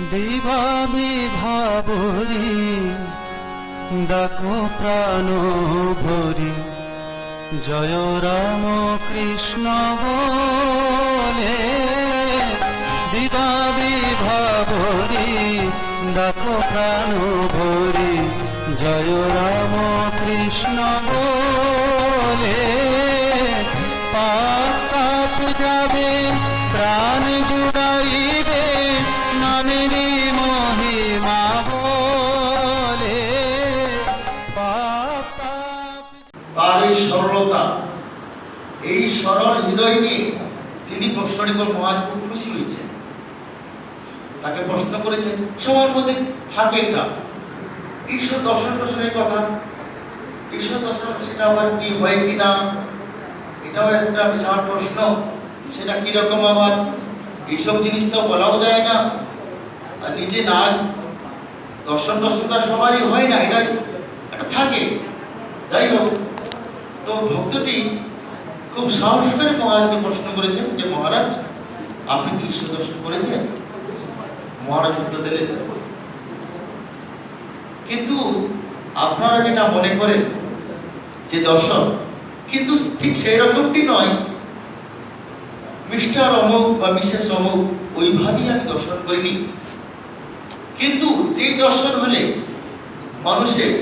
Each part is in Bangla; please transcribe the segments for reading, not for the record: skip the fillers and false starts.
দিবা বিভাবরি ডাকো প্রাণ ভরি জয় রাম কৃষ্ণ বলে। দিবা বিভাবরি ডাকো প্রাণ ভরি জয় রাম কৃষ্ণ বলে। পাপ যাবে প্রাণ জুড়াইবে নামেরি মহিমা বলে। তার এই সরলতা, এই সরল হৃদয় নিয়ে তিনি প্রশ্ননিকর মহারাজ খুব খুশি হয়েছেন। তাকে প্রশ্ন করেছেন, সবার মধ্যে থাকে এটা ঈশ্বর দর্শনের কথা। ঈশ্বর দর্শন সেটা আবার কি হয় কিনা, এটাও একটা বিশাল প্রশ্ন। সেটা কিরকম আবার, এইসব জিনিস তো বলাও যায় না। আর নিজে না দর্শন তার সবারই হয় না, এটা থাকে। যাই হোক, তো ভক্তটি খুব সাহস করে মহারাজকে প্রশ্ন করেছেন যে মহারাজ, আপনি কি ঈশ্বর দর্শন করেছেন? মহারাজ উত্তর দিলেন, কিন্তু আপনারা যেটা মনে করেন যে দর্শন, কিন্তু ঠিক সেই রকমটি নয়। মিস্টার অমুক বা মিসেস অমুক ওইভাবেই আমি দর্শন করিনি। কিন্তু যেই দর্শন হলে মানুষের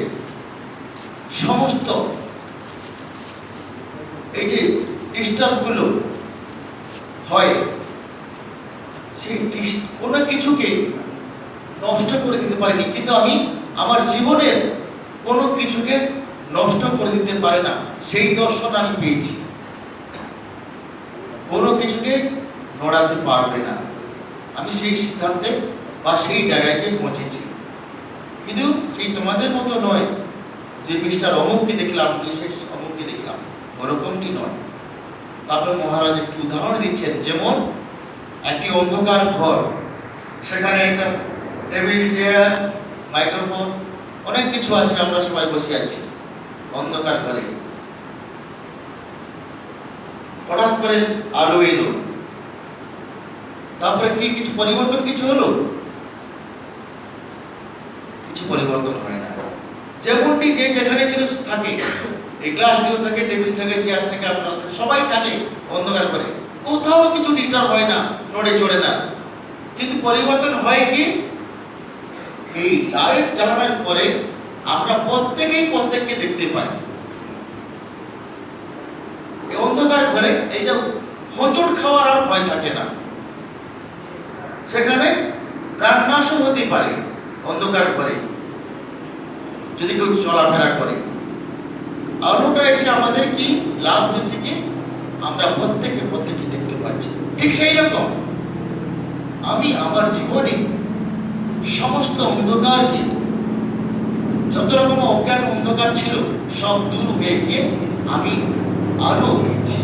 সমস্ত এই যে ডিস্টার্বগুলো হয়, সেই কোনো কিছুকে নষ্ট করে দিতে পারিনি। কিন্তু আমি আমার জীবনের কোনো কিছুকে নষ্ট করে দিতে পারে না, সেই দর্শন আমি পেয়েছি। কোনো কিছুকে নড়াতে পারবে না, আমি সেই সিদ্ধান্তে বা সেই জায়গায় পৌঁছেছি। কিন্তু সেই তোমাদের মতো নয় যে মিস্টার অমুককে দেখলাম, মিসেস অমুককে দেখলাম, ওরকমটি নয়। তারপর মহারাজ একটি উদাহরণ দিচ্ছেন, যেমন একটি অন্ধকার ঘর, সেখানে একটা টেবিল, চেয়ার, মাইক্রোফোন, অনেক কিছু আছে, আমরা সবাই বসে আছি অন্ধকার ঘরে। হঠাৎ করে আলো এলো, তারপরে কি কিছু পরিবর্তন কিছু হলো? কিছু পরিবর্তন হয় না। যেমনটি যে যেখানে ছিল থাকে, এই গ্লাসগুলো থাকে, টেবিল থাকে, চেয়ার থাকে, আপনারা সবাই থাকে অন্ধকার করে, কোথাও কিছু ডিস্টার্ব হয় না, নড়ে চড়ে না। কিন্তু পরিবর্তন হয় কি, এই লাইট জ্বালানোর পরে আমরা প্রত্যেককে দেখতে পাই। এই অন্ধকার ঘরে এই যে হোঁচট খাওয়ার আর ভয় থাকে না, সেখানে প্রাণনাশও হতে পারে অন্ধকার ঘরে যদি কেউ চলাফেরা করে। আলোটা এসে আমাদের কি লাভ হচ্ছে কি, আমরা প্রত্যেকে দেখতে পাচ্ছি। ঠিক সেই রকম আমি আমার জীবনে সমস্ত অন্ধকারকে, যত রকম অজ্ঞান অন্ধকার ছিল, সব দূর হয়ে গিয়ে আমি আলো পেয়েছি।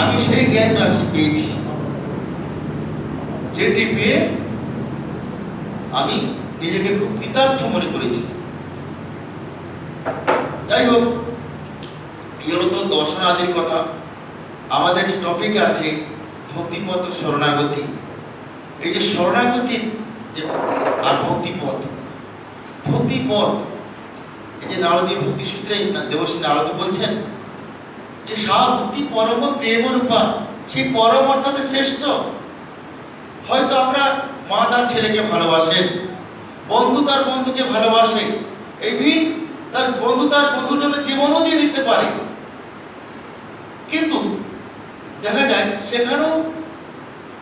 আমি সেই জ্ঞান রাশি পেয়েছি, যেটি পেয়ে আমি নিজেকে খুব কৃতার্থ মনে করেছি। যাই হোক, এগুলো তো দর্শন আদির কথা। আমাদের টপিক আছে ভক্তিপথ শরণাগতি। এই যে শরণাগতি যে আর ভক্তিপথ, এই যে নারদীয় ভক্তি সূত্রে দেবশ্রী নারদ বলছেন যে সা ভক্তি পরম প্রেম রূপা, সেই পরম অর্থাৎ শ্রেষ্ঠ। হয়তো আমরা মা তার ছেলেকে ভালোবাসেন, বন্ধু তার বন্ধুকে ভালোবাসে, ইভেন তার বন্ধুর জন্য জীবনও দিয়ে দিতে পারে। কিন্তু দেখা যায় সেখানেও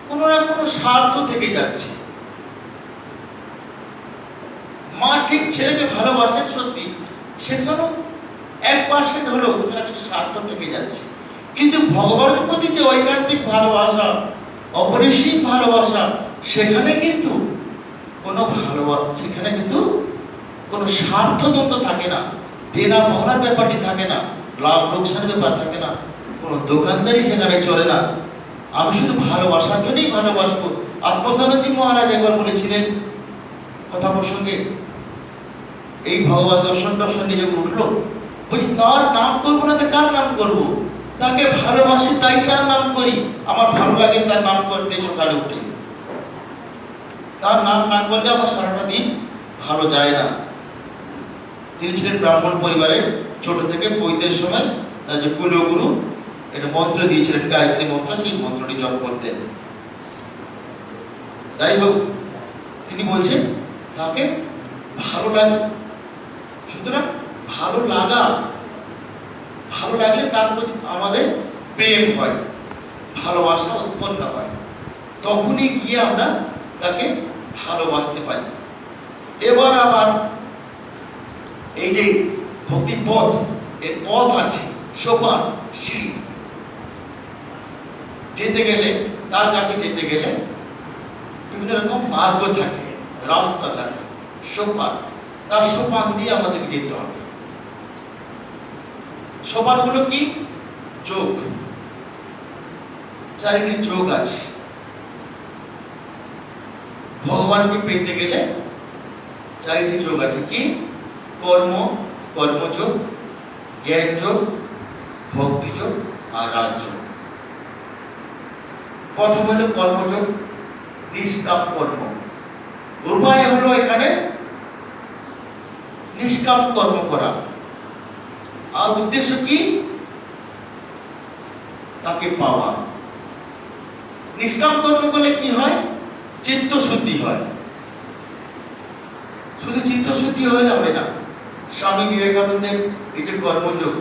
কোনো না কোনো স্বার্থ থেকে যাচ্ছে। মা ঠিক ছেলেকে ভালোবাসেন সত্যি, সেখানেও 1% হলেও কিছু স্বার্থ থেকে যাচ্ছে। কিন্তু ভগবানের প্রতি যে ঐকান্তিক ভালোবাসা, অপরিসীম ভালোবাসা, সেখানে কিন্তু কোনো স্বার্থদ্বন্দ্ব থাকে না, দেনা পাওনার ব্যাপারটি থাকে না, লাভ লোকসানের ব্যাপার থাকে না, কোনো দোকানদারি সেখানে চলে না। আমি শুধু ভালোবাসার জন্যই ভালোবাসবো। আত্মস্থানজি মহারাজ একবার বলেছিলেন কথা প্রসঙ্গে, এই ভগবত দর্শন নিয়ে যখন উঠলো, বলছি তার নাম করবো না তো কার নাম করবো? তাকে ভালোবাসি তাই তার নাম করি, আমার ভালো লাগে তার নাম করতে সকালে উঠে। তার নাম না করলে আমার সারাটা দিন ভালো যায় না। তিনি ছিলেন ব্রাহ্মণ পরিবারের, ছোট থেকে পৈতের সময় তার যে কুলগুরু এটা মন্ত্র দিয়েছিলেন, গায়ত্রী মন্ত্র, সেই মন্ত্রটি জপ করতেন। যাই হোক, তিনি বলছেন তাকে ভালো লাগে। সুতরাং ভালো লাগলে তার প্রতি আমাদের প্রেম হয়, ভালোবাসা উৎপন্ন হয়, তখনই গিয়ে আমরা তাকে ভালোবাসতে পারি। এবার আবার এই যে ভক্তি পথ, এর পথ আছে, সোপান, সিঁড়ি। যেতে গেলে, তার কাছে যেতে গেলে বিভিন্ন রকম মার্গ থাকে, রাস্তা থাকে, সোপান, তার সোপান দিয়ে আমাদেরকে যেতে হবে। সোপানগুলো কি? যোগ, চারিটি যোগ আছে। ভগবানকে পেতে গেলে চারিটি যোগ আছে। কি? কর্মযোগ, জ্ঞান যোগ, ভক্তি যোগ আর রাজযোগ। প্রথম হলো কর্মযোগ, নিষ্কাম কর্ম। উপায় হলো এখানে নিষ্কাম কর্ম করা। আর উদ্দেশ্য কি? তাকে পাওয়া। নিষ্কাম কর্ম করলে কি হয়? চিত্ত শুদ্ধি হয়। শুধু চিত্ত শুদ্ধি হয়ে যাবে না। স্বামী বিবেকানন্দের নিজের কর্মযোগ,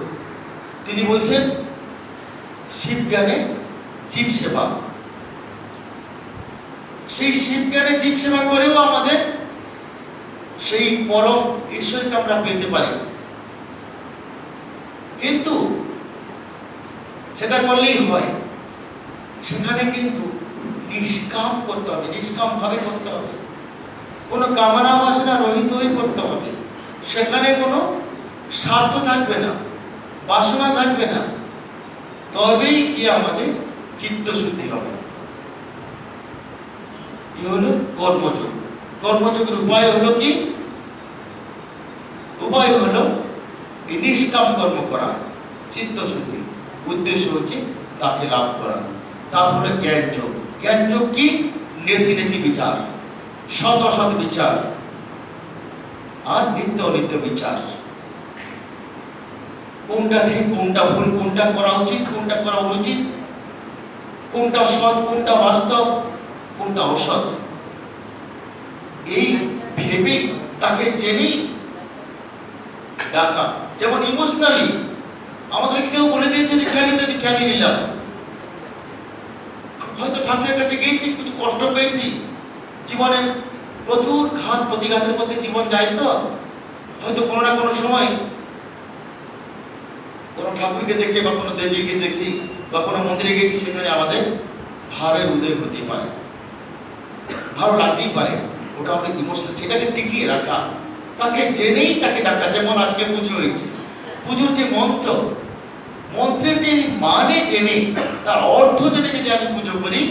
তিনি বলছেন শিব জ্ঞানে জীব সেবা। সেই শিব জ্ঞানে জীব সেবা করেও আমাদের সেই পরম ঈশ্বরকে আমরা পেতে পারি। কিন্তু সেটা করলেই হয়, সেখানে কিন্তু নিষ্কাম করতে হবে, নিষ্কাম ভাবে করতে হবে, কোনো কামনা বাসনা রহিত হয়ে করতে হবে। সেখানে কোনো স্বার্থ থাকবে না, বাসনা থাকবে না, তবেই কি আমাদের চিত্ত শুদ্ধি হবে। এ হলো কর্মযোগ। কর্মযোগের উপায় হলো কি? উপায় হলো এই নিষ্কাম কর্ম করা, চিত্ত শুদ্ধি। উদ্দেশ্য হচ্ছে তাকে লাভ করা। তারপরে জ্ঞান যোগ। জ্ঞান যোগ কি? নেতি বিচার, সৎ অসৎ বিচার আর নিত্য অনিত্য বিচার। কোনটা ঠিক, কোনটা ভুল, কোনটা করা উচিত, কোনটা করা অনুচিত, কোনটা সৎ, কোনটা বাস্তব, কোনটা অসৎ, এই ভেবে তাকে জেনে ডাকা। যেমন ইমোশনালি আমাদের কেউ বলে দিয়েছে দীক্ষা নিয়ে নিলাম, হয়তো ঠাকুরের কাছে গিয়েছি, কিছু কষ্ট পেয়েছি, জীবনে প্রচুর ঘাত প্রতিঘাতের মধ্যে জীবন যায়, তো হয়তো কোনো না কোনো সময় কোনো ঠাকুরকে দেখে বা কোনো দেবীকে দেখি বা কোনো মন্দিরে গেছি, সেখানে আমাদের ভাবের উদয় হতে পারে, ভালো লাগতেই পারে। ওটা আমরা ইমোশনাল, সেটাকে টিকিয়ে রাখা, তাকে জেনেই তাকে ডাকা। যেমন আজকে পুজো হয়েছে, পুজোর যে মন্ত্র, মন্ত্রের যে মানে জেনে, তার অর্থ জেনে যদি আমি পুজো করি,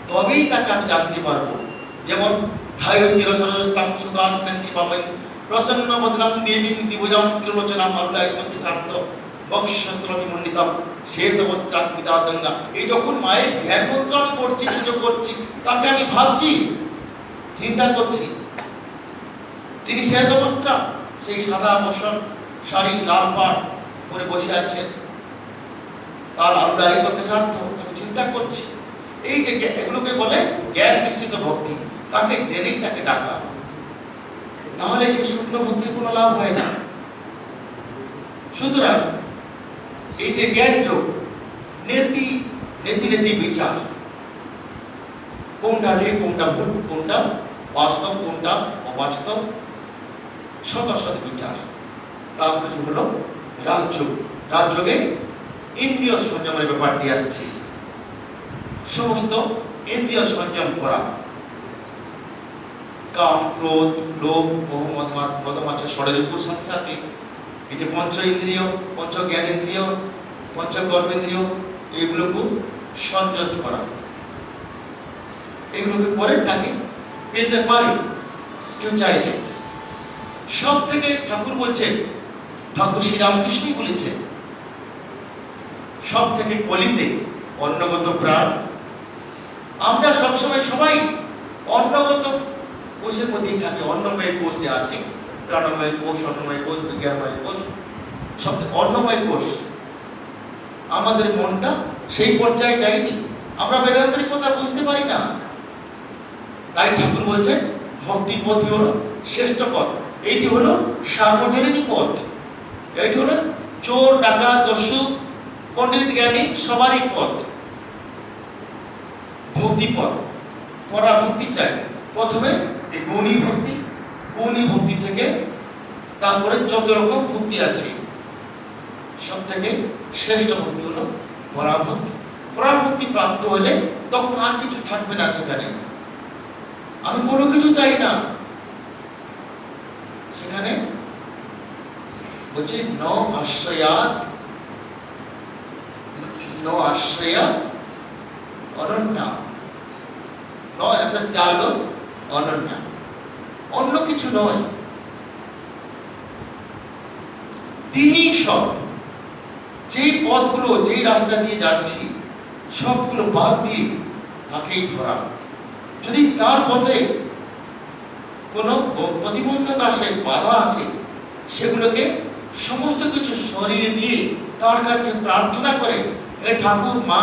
তবেই তাকে আমি জানতে পারবো। যেমন ধায়ু চিরসরস্তাং সুদাসনাং পাবেন প্রসন্ন বদনাং দেবী দিবজাম ত্রিলোচনাম আরুলায়িতম বিসার্থ বক্ষস্থলমি মণ্ডিতম শ্বেত বস্ত্রাকৃতাদঙ্গা। এই যখন মায়ের ধ্যান মন্ত্র আমি করছি, পুজো করছি, তাকে আমি ভাবছি, চিন্তা করছি, তিনি শ্বেত বস্ত্রা, সেই সাদা বসন শাড়ি, লাল পাড় পরে বসে আছেন, তার আরুলায়িত বিসার্থ, তাকে চিন্তা করছি। এই যে এগুলোকে বলে জ্ঞান মিশ্রিত ভক্তি, তাকে জেনেই তাকে ডাকা, নাহলে সে শুকনো ভক্তির কোনো লাভ হয় না। সুতরাং এই যে জ্ঞান যোগ, নেতি বিচার, কোনটা ঠিক, কোনটা ভুল, কোনটা বাস্তব, কোনটা অবাস্তব, সৎ অসৎ বিচার। তারপরে হলো রাজযোগ। রাজযোগে ইন্দ্রিয় সংযমের ব্যাপারটি আসছে। সমস্ত ইন্দ্রিয় সংযম করা, কাম, ক্রোধ, লোভ, মোহ, মদমাৎসর্য, ষড়রিপু সংসাতে, এই যে পঞ্চ ইন্দ্রিয়, পঞ্চ জ্ঞানেন্দ্রিয়, পঞ্চ কর্মেন্দ্রিয়, এগুলোকে সংযত করা। এগুলোকে পরে তাকে পেতে পারে কেউ চাইলে। সব থেকে ঠাকুর বলছেন, ঠাকুর শ্রীরামকৃষ্ণই বলেছেন, সব থেকে কলিতে অন্নগত প্রাণ। আমরা সবসময় সবাই অন্নগত কোষের মধ্যেই থাকে। অন্নময় কোষ যে আছে, প্রাণময় কোষ, অন্নময় কোষ, বিজ্ঞানময় কোষ, সব অন্নময় কোষ। আমাদের মনটা সেই পর্যায়ে যায়নি, আমরা বেদান্তের কথা বুঝতে পারি না। তাই ঠাকুর বলছেন ভক্তি পথই হলো শ্রেষ্ঠ পথ। এইটি হলো সার্বজনীন পথ। এইটি হলো চোর, ডাকাত, দস্যু, পণ্ডিত, জ্ঞানী সবারই পথ। ভক্তি পথ, পরাভক্তি চাই। প্রথমে এই গৌণী ভক্তি, গৌণী ভক্তি থেকে তারপরে যত রকম ভক্তি আছে, সব থেকে শ্রেষ্ঠ ভক্তি হলো পরাভক্তি। পরাভক্তি প্রাপ্ত হলে তখন আর কিছু থাকবে না সেখানে। আমি কোনো কিছু চাই না সেখানে। বলছে ন আশ্রয়া অনন্যা, ন এসে ত্যাগ অনন্যা, অন্য কিছু নয়। তিনি সব, যে পথগুলো, যে রাস্তা দিয়ে যাচ্ছি সবগুলো বাদ দিয়ে তাকেই ধরা। যদি তার পথে কোনো প্রতিবন্ধক আসে, বাধা আসে, সেগুলোকে সমস্ত কিছু সরিয়ে দিয়ে তার কাছে প্রার্থনা করে, হে ঠাকুর, মা,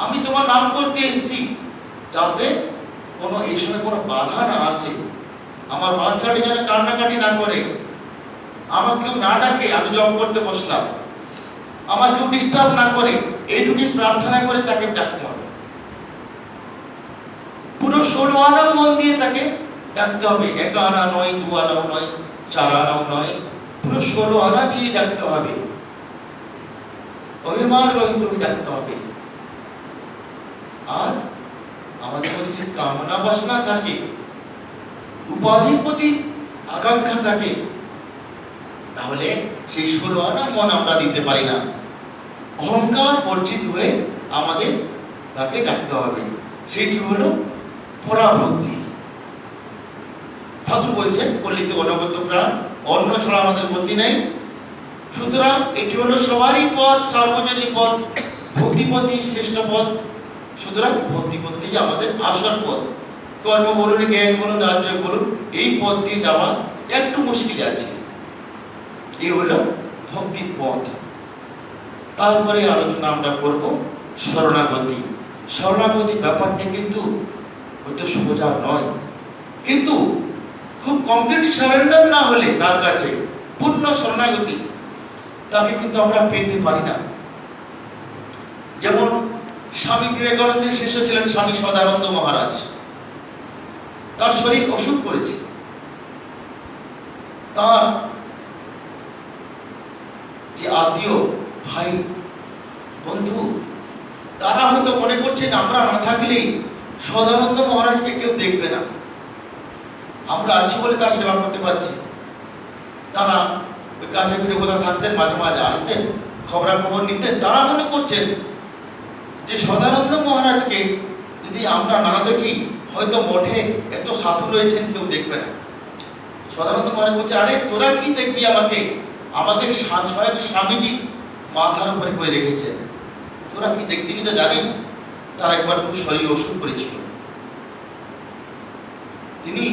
আমি তোমার নাম করতে এসেছি, যাতে কোনো এই সময় কোনো বাধা না আসে, আমার বাচ্চাটি যেন কান্নাকাটি না করে, আমার কেউ না ডাকে আমি জব করতে বসলাম, আমার কেউ ডিস্টার্ব না করে, এইটুকুই প্রার্থনা করে তাকে ডাকতে হবে। পুরো 16 আনা মন দিয়ে তাকে ডাকতে হবে। 1 আনা নয়, 2 আনাও নয়, 4 আনাও নয়, পুরো 16 আনা দিয়ে ডাকতে হবে। অভিমান রহিত ডাকতে হবে। আর আমাদের মধ্যে যদি কামনা বাসনা থাকে, উপাধির প্রতি আকাঙ্ক্ষা থাকে, তাহলে সেই 16 আনা মন আমরা দিতে পারি না। অহংকার বর্জিত হয়ে আমাদের তাকে ডাকতে হবে। সেটি হলো পরাভক্তি। ঠাকুর বলছেন কলিতে অনবদ্য প্রাণ, অন্য ছড়া আমাদের গতি নেই। সুতরাং এটি হলো সবারই পথ, সার্বজনীন পথ, ভক্তিপথই শ্রেষ্ঠ পথ। সুতরাং ভক্তিপথটি যে আমাদের আসল পথ। কর্ম বলুন, জ্ঞান বলুন, রাজ্য বলুন, এই পথ দিয়ে যাওয়া একটু মুশকিল আছে। এই হলো ভক্তির পথ। তারপরে আলোচনা আমরা করব শরণাগতি। শরণাগতি ব্যাপারটা কিন্তু হয়তো সোজা নয়, কিন্তু খুব কমপ্লিট সারেন্ডার না হলে তার কাছে পূর্ণ শরণাগতি তাকে কিন্তু আমরা পেতে পারি না। যেমন স্বামী বিবেকানন্দের শিষ্য ছিলেন স্বামী সদানন্দ মহারাজ। তার শরীর অসুখ করেছে। তার যে আত্মীয়, ভাই, বন্ধু, তারা হয়তো মনে করছেন আমরা না থাকলেই সদানন্দ মহারাজকে কেউ দেখবে না, আমরা আছি বলে তার সেবা করতে পারছি। তারা ওই কাছে ফিরে কোথাও থাকতেন, মাঝে মাঝে আসতেন, খবরাখবর নিতেন। তারা মনে করছেন যে সদানন্দ মহারাজকে যদি আমরা না দেখি, হয়তো মঠে এত সাধু রয়েছেন, কেউ দেখবে না। সদানন্দ মহারাজ বলছে, আরে তোরা কি দেখবি আমাকে? আমাকে স্বয়ং স্বামীজি মাথার উপরে করে রেখেছেন, তোরা কি দেখতে কিন্তু জানেন? তার একবার খুব শরীর অসুখ করেছিল। তিনি,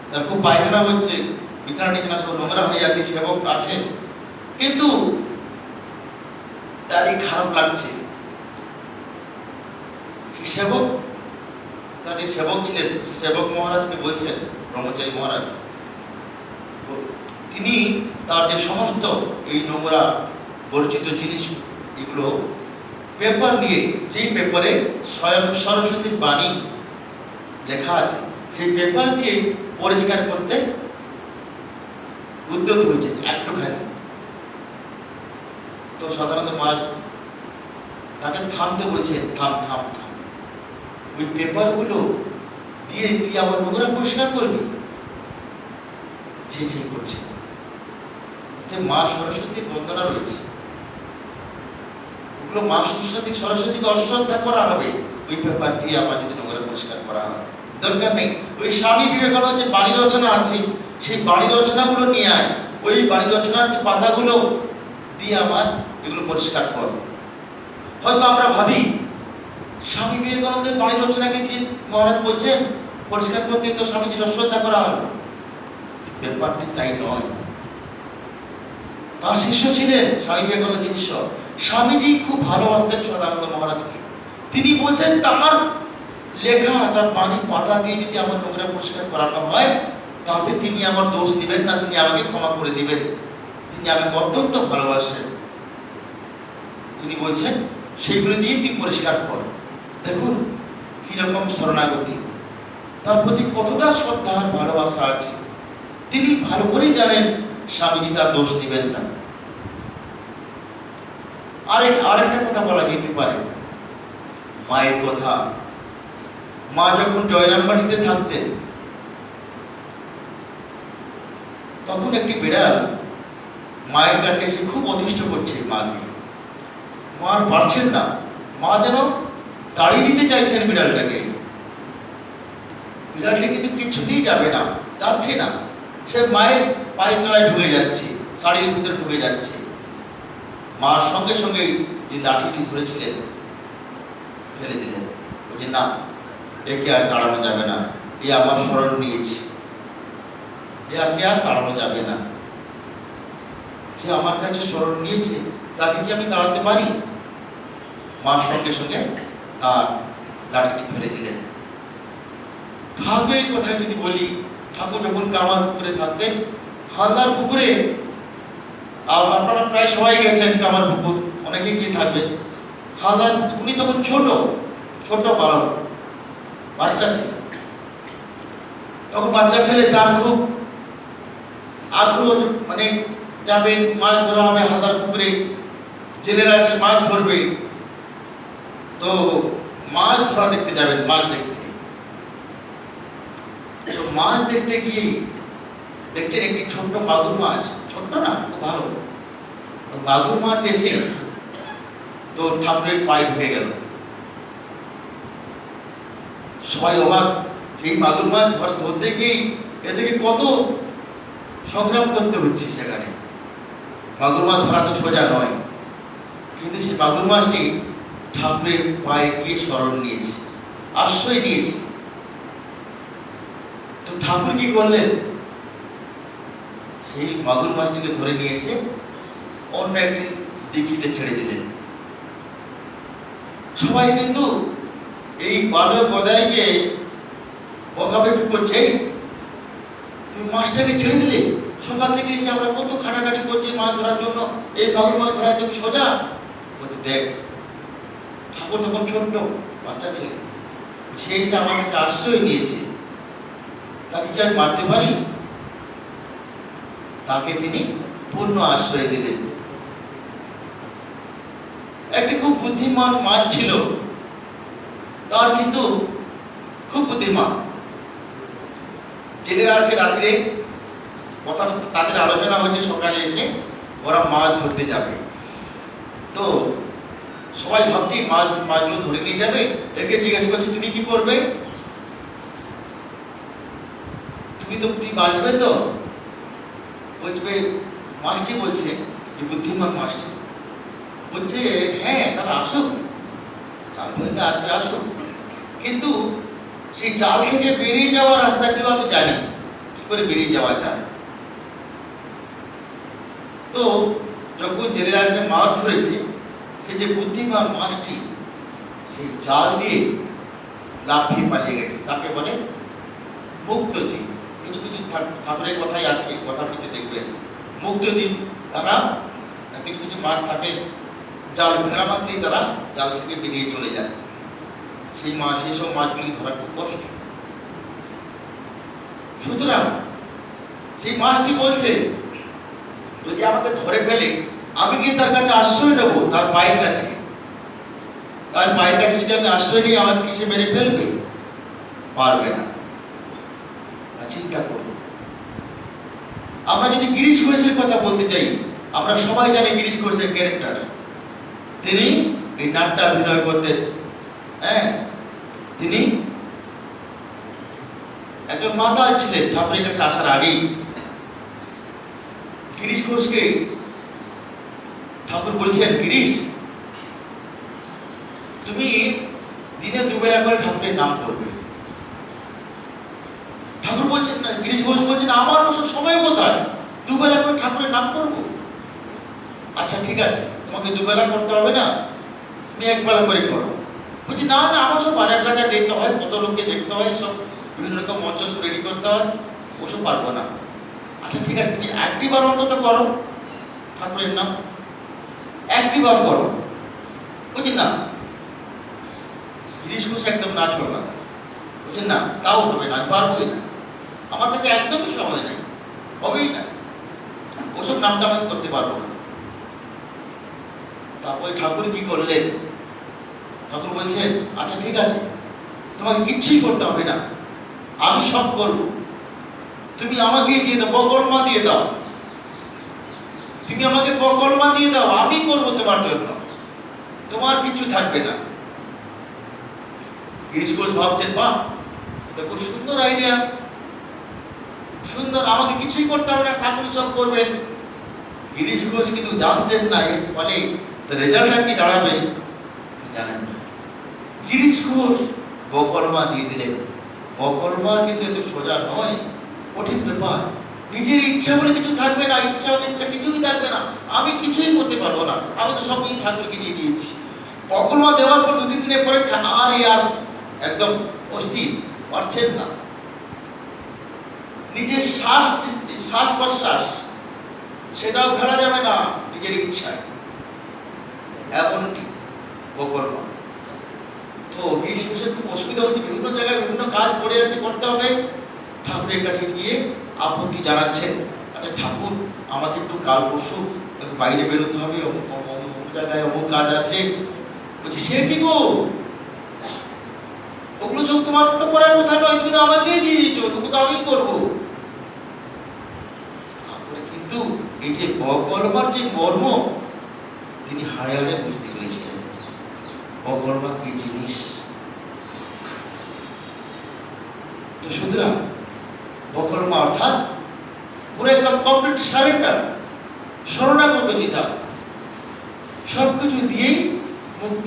তার খুব পায়খানা হচ্ছে, বিছানা টিছানা সব নোংরা হয়ে যাচ্ছে, সেবক আছে, কিন্তু তারই খারাপ লাগছে। সেবক, তার যে সেবক ছিলেন, সেবক মহারাজকে বলছেন, ব্রহ্মচারী মহারাজ, তিনি তার যে সমস্ত এই নোংরা বর্জিত জিনিস, এগুলো পেপার নিয়ে, যেই পেপারে স্বয়ং সরস্বতীর বাণী লেখা আছে, সেই পেপার দিয়ে পরিষ্কার করতে উদ্যত হয়েছে একটুখানি। তো সাধারণত মা তাকে থামতে বলছে, থাম থাম থাম, ওই পেপারগুলো দিয়ে তুই আবার নোংরা পরিষ্কার করবি? যে করছে। মা সরস্বতীর বন্দনা রয়েছে, ওগুলো মা সরস্বতীকে অশ্রদ্ধা করা হবে ওই পেপার দিয়ে আবার যদি নোংরা পরিষ্কার করা হয়। দরকার নেই। ওই স্বামী বিবেকানন্দ যে বাণী রচনা আছে, সেই বাণী রচনাগুলো নিয়ে আয়, ওই বাণী রচনার যে পাতাগুলো দিয়ে আমার এগুলো পরিষ্কার করো। হয়তো আমরা ভাবি স্বামী স্বামী বিবেকানন্দের বাড়ি রচনাকে দিয়ে মহারাজ বলছেন পরিষ্কার করতে তো স্বামীজি যশোদা করা হয়। ব্যাপারটি তাই নয়। তার শিষ্য ছিলেন, স্বামী বিবেকানন্দের শিষ্য। স্বামীজি খুব ভালোবাসতেন সদানন্দ মহারাজকে। তিনি বলছেন তার লেখা, তার বাণী পাতা দিয়ে যদি আমার নোংরা পরিষ্কার করানো হয় তাতে তিনি আমার দোষ দিবেন না, তিনি আমাকে ক্ষমা করে দিবেন। তিনি আমাকে অত্যন্ত ভালোবাসেন। তিনি বলছেন সেগুলো দিয়ে তুমি পরিষ্কার করো। দেখুন কিরকম শরণাগতি, তার প্রতি কতটা শ্রদ্ধা আর ভালোবাসা আছে। তিনি ভালো করেই জানেন স্বামীজি তার দোষ দিবেন না। আরেকটা কথা বলা যেতে পারে, মায়ের কথা। মা যখন জয়রামবাড়িতে থাকতেন তখন একটি বিড়াল মায়ের কাছে এসে খুব অতিষ্ঠ করছে মাকে। মা আর পারছেন না, মা যেন তাড়িয়ে দিতে চাইছেন বিড়ালটাকে। বিড়ালটা কিন্তু কিছুতেই যাবে না, যাচ্ছে না। সে মায়ের পায়ের তলায় ঢুকে যাচ্ছে, শাড়ির ভিতরে ঢুকে যাচ্ছে। মা সঙ্গে সঙ্গে যে লাঠিটি ধরেছিলেন ফেলে দিলেন। বলছে না, একে আর তাড়ানো যাবে না, এ আমার শরণ নিয়েছে, একে আর তাড়ানো যাবে না। যে আমার কাছে শরণ নিয়েছে তাকে কি আমি তাড়াতে পারি? মা সঙ্গে সঙ্গে তার লাঠিটি ফেলে দিলেন। ঠাকুরের কথা যদি বলি, ঠাকুর যখন কামার পুকুরে থাকতেন, হালদার পুকুরে, আপনারা প্রায় সবাই গেছেন কামার পুকুর, অনেকে গিয়ে থাকবেন। হালদার উনি তখন ছোট বালক, বাচ্চা ছেলে। তখন বাচ্চা ছেলে, তার খুব আগ্রহ, মানে যাবে মাছ ধরা হবে হালদার পুকুরে, জেলেরা এসে মাছ ধরবে। তো মাছ ধরা দেখতে যাবেন, মাছ দেখতে। মাছ দেখতে গিয়ে দেখছেন একটি ছোট্ট মাগুর মাছ, ছোট্ট না, খুব ভালো মাগুর মাছ এসে তো ঠাকুরের পায়ে ঢুকে গেল। সবাই অবাক, সেই মাগুর মাছ ধরতে গিয়ে এদিকে কত সংগ্রাম করতে হচ্ছে। সেখানে মাগুর মাছ ধরা তো সোজা নয়, কিন্তু সেই মাগুর মাছটি ঠাকুরের পায়ে গিয়ে শরণ নিয়েছে, আশ্রয় নিয়েছে। তো ঠাকুর কি করলেন? সেই মাগুর মাছটিকে ধরে নিয়ে এসে অন্য একটি দিঘিতে ছেড়ে দিলেন। সবাই কিন্তু এই বালক গদাইকে বকাবকি করছে, তুমি মাছটাকে ছেড়ে দিলে, সকাল থেকে এসে আমরা কত খাটাখাটি করছি মাছ ধরার জন্য, এই মাগুর মাছ ধরা তুমি সোজা? বলছে দেখ, ঠাকুর তখন ছোট্ট বাচ্চা ছেলে, সে এসে আমার কাছে আশ্রয় নিয়েছে, তাকে কি আমি মারতে পারি? তাকে তিনি পূর্ণ আশ্রয় দিলেন। একটি খুব বুদ্ধিমান মাছ ছিল, তার কিন্তু খুব বুদ্ধিমান। জেলেরা আসে রাত্রে, কথা তাদের আলোচনা হচ্ছে সকালে এসে ওরা মাছ ধরতে যাবে। তো সবাই ভাবছি মাছগুলো ধরে নিয়ে যাবে। একে জিজ্ঞেস করছে তুমি কি করবে? তুমি বাঁচবে তো? বলবে, মাছটি বলছে, যে বুদ্ধিমান মাছটি বলছে, হ্যাঁ তারা আসুক, জাল ফেলতে আসবে, আসুক, কিন্তু সেই জাল থেকে বেরিয়ে যাওয়ার রাস্তাটিও আমি জানি, কি করে বেরিয়ে যাওয়া যায়। তো যখন জেলেরা এসে মাছ ধরেছে, সে যে বুদ্ধিমান মাছটি সেই জাল দিয়ে লাফিয়ে পালিয়ে গেছে, তাকে বলে মুক্তজীব। কিছু কিছু ঠাকুরের কথাই আছে, কথাটিতে দেখবেন মুক্তজীব। তারা কিছু কিছু মাছ থাকে, জাল ফেরা মাত্রই তারা জাল থেকে বেরিয়ে চলে যায়। সেই সব মাছগুলি ধরা খুব কষ্ট। সুতরাং সেই মাছটি বলছে, যদি আমাকে ধরে ফেলে, আমি গিয়ে তার কাছে আশ্রয় নেবো, তার পায়ের কাছে। তার পায়ের কাছে যদি আমি আশ্রয় নিই, আমাকে কিসে মেরে ফেলবে? পারবে না। চিন্তা করুন। আমরা যদি গিরিশ ঘোষের কথা বলতে চাই, আমরা সবাই জানি গিরিশ ঘোষের ক্যারেক্টার। তিনি এই নাট্যে অভিনয় করতেন। হ্যাঁ, তিনি একজন মাতা ছিলেন ঠাকুরের কাছে আসার আগেই। গিরিশ ঘোষকে ঠাকুর বলছেন, গিরিশ তুমি দিনে ঠাকুরের নাম করবে। ঠাকুর বলছেন না, গিরিশ ঘোষ বলছেন আমার ওসব সময় কোথায়, দুবেলা করে ঠাকুরের নাম করব। আচ্ছা ঠিক আছে, তোমাকে দুবেলা করতে হবে না, তুমি একবেলা করে করো। বলছি না না, আমার সব বাজার টাজার দেখতে হয়, কত লোককে দেখতে হয়, সব বিভিন্ন রকম মঞ্চ রেডি করতে হয়, ওসব পারবো না। আচ্ছা ঠিক আছে, তুমি একটি বার অন্তত করো ঠাকুরের নাম, একটি বার করো। বলছি না, গিরিশ ঘোষ একদম না ছোড়বা, বলছে না তাও হবে না, আমি পারবোই না, আমার কাছে একদমই সময় নেই, হবেই না, ওসব নামটা আমি করতে পারবো না। তারপরে ঠাকুর কি করলেন, ঠাকুর বলছেন আচ্ছা ঠিক আছে, তোমাকে কিচ্ছুই করতে হবে না, আমি সব করব, তুমি আমাকে দিয়ে দাও, বকলমা দিয়ে দাও, তুমি আমাকে বকলমা দিয়ে দাও, আমি করব তোমার জন্য, তোমার কিছু থাকবে না। গিরিশ ঘোষ ভাবছেন বাহ, খুব সুন্দর আইডিয়া, সুন্দর, আমাকে কিছুই করতে হবে না, ঠাকুর সব করবেন। গিরিশ ঘোষ কিন্তু জানতেন না এর ফলে রেজাল্টটা কি দাঁড়াবে জানেন না। গিরিশ ঘোষ বকলমা দিয়ে দিলেন। বকলমা কিন্তু এত সোজা নয়, কঠিন ব্যাপার। নিজের ইচ্ছা বলে কিছু থাকবে না, ইচ্ছা অনিচ্ছা কিছুই থাকবে না, আমি কিছুই করতে পারবো না, আমি তো সবই ঠাকুরকে দিয়ে দিয়েছি। বকলমা দেওয়ার পর 2-3 দিনের পরে আর একদম অস্থির, পারছেন না, নিজের শ্বাস প্রশ্বাস সেটাও ফেলা যাবে না নিজের ইচ্ছায়, এমনটি বকলমা। তো গিরিশ ঘোষের খুব অসুবিধা হচ্ছে, বিভিন্ন জায়গায় বিভিন্ন কাজ পড়ে আছে, করতে হবে। ঠাকুরের কাছে গিয়ে আপত্তি জানাচ্ছেন, আচ্ছা ঠাকুর আমাকে একটু কাল পরশু একটু বাইরে বেরোতে হবে, অমুক জায়গায় অমুক কাজ আছে। বলছি সে কি গো, ওগুলো সব তোমার তো করার কথা নয়, তুমি তো আমাকেই দিয়ে দিচ্ছ, ওগুলো তো আমি করবো। তারপরে কিন্তু এই যে বকলমার যে মর্ম তিনি হাড়ে হাড়ে বুঝতে পেরেছিলেন, বকলমা কি জিনিস। তো সুতরাং বকলমা অর্থাৎ পুরো একদম কমপ্লিট সারেন্ডার, শরণাগত, যেটা সবকিছু দিয়েই মুক্ত।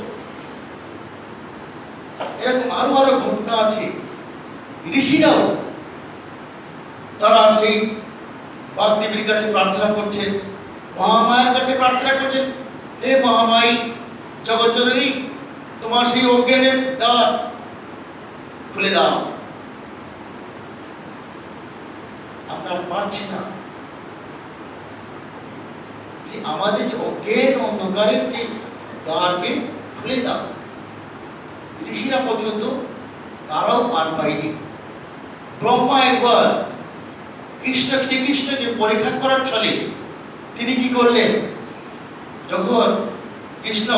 এরকম আরো আরো ঘটনা আছে। ঋষিরাও তারা সেই বাগদেবীর কাছে প্রার্থনা করছেন, মহামায়ের কাছে প্রার্থনা করছেন, হে মহামাই জগৎজননী, তোমার সেই অজ্ঞানের দ্বার খুলে দাও, আমরা পারছি না, যে আমাদের যে অজ্ঞান অন্ধকারের যে দ্বারকে খুলে দাও। ঋষিরা পর্যন্ত তারাও পার পায়নি। ব্রহ্মা একবার শ্রীকৃষ্ণকে পরীক্ষা করার ছলে তিনি কি করলেন, যখন কৃষ্ণ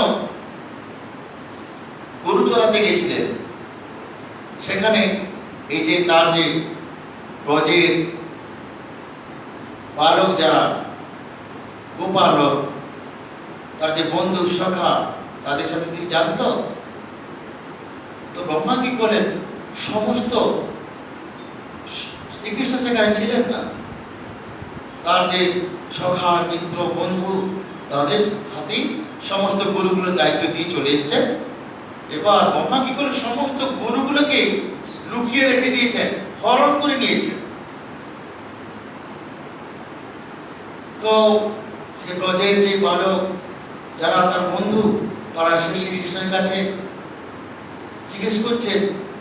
গরু চড়াতে গিয়েছিলেন, সেখানে এই যে তার যে ব্রজের বালক যারা গোপালক, তার যে বন্ধু সখা, তাদের সাথে তিনি জানতো। তো ব্রহ্মা কি করেন, সমস্ত শ্রীকৃষ্ণ সেখানে ছিলেন না, তার যে সখা মিত্র বন্ধু তাদের হাতেই সমস্ত গরুগুলোর দায়িত্ব দিয়ে চলে এসেছেন। এবার ব্রহ্মা কি করে সমস্ত গরুগুলোকে লুকিয়ে রেখে দিয়েছেন, হরণ করে নিয়েছেন। তো সে ব্রজের যে বালক যারা তার বন্ধু, তারা এসে শ্রীকৃষ্ণের কাছে জিজ্ঞেস করছেন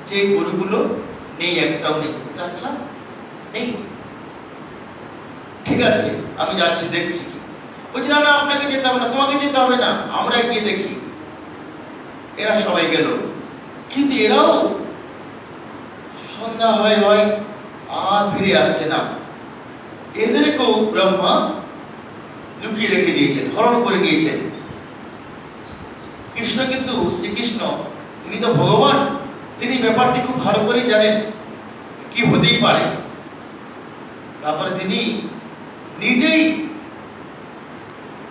যে গরুগুলো নেই, একটাও নেই। আচ্ছা নেই, ঠিক আছে আমি যাচ্ছি দেখছি। বলছি না না, আপনাকে যেতে হবে না, তোমাকে যেতে হবে না, আমরা গিয়ে দেখি। এরা সবাই গেল, কিন্তু এরাও সন্ধ্যা হয় আর ফিরে আসছে না। এদেরকেও ব্রহ্মা লুকিয়ে রেখে দিয়েছেন, হরণ করে নিয়েছেন। কৃষ্ণ কিন্তু শ্রীকৃষ্ণ তিনি তো ভগবান, তিনি ব্যাপারটি খুব ভালো করে জানেন কি হতেই পারে। তারপরে তিনি নিজেই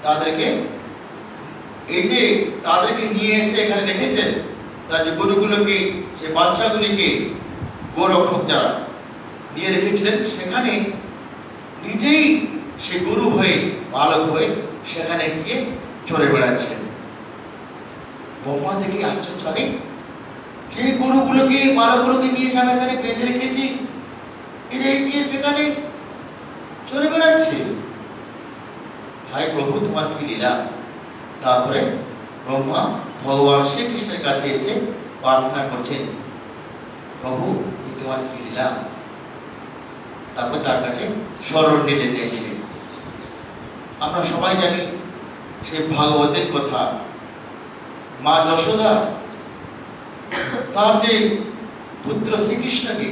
তাদেরকে নিয়ে এসে এখানে রেখেছেন, তার যে গরুগুলোকে, সে বাচ্চাগুলিকে গোরক্ষক যারা নিয়ে রেখেছিলেন, সেখানে নিজেই সে গরু হয়ে, বালক হয়ে সেখানে গিয়ে চড়ে বেড়াচ্ছেন। ব্রহ্মা দেখে আশ্চর্য, যে গরুগুলো বালকগুলোকে নিয়ে এসে আমি এখানে বেঁধে রেখেছি, এরা গিয়ে সেখানে চলে বেড়াচ্ছে। হায় প্রভু, তোমার কি লীলা। তারপরে ব্রহ্মা ভগবান শ্রীকৃষ্ণের কাছে এসে প্রার্থনা করছেন, প্রভু তোমার কি লীলা। তারপর তার কাছে শরণ নিলেন এসে। আমরা সবাই জানি সেই ভাগবতের কথা, মা যশোদা তার যে পুত্র শ্রীকৃষ্ণকে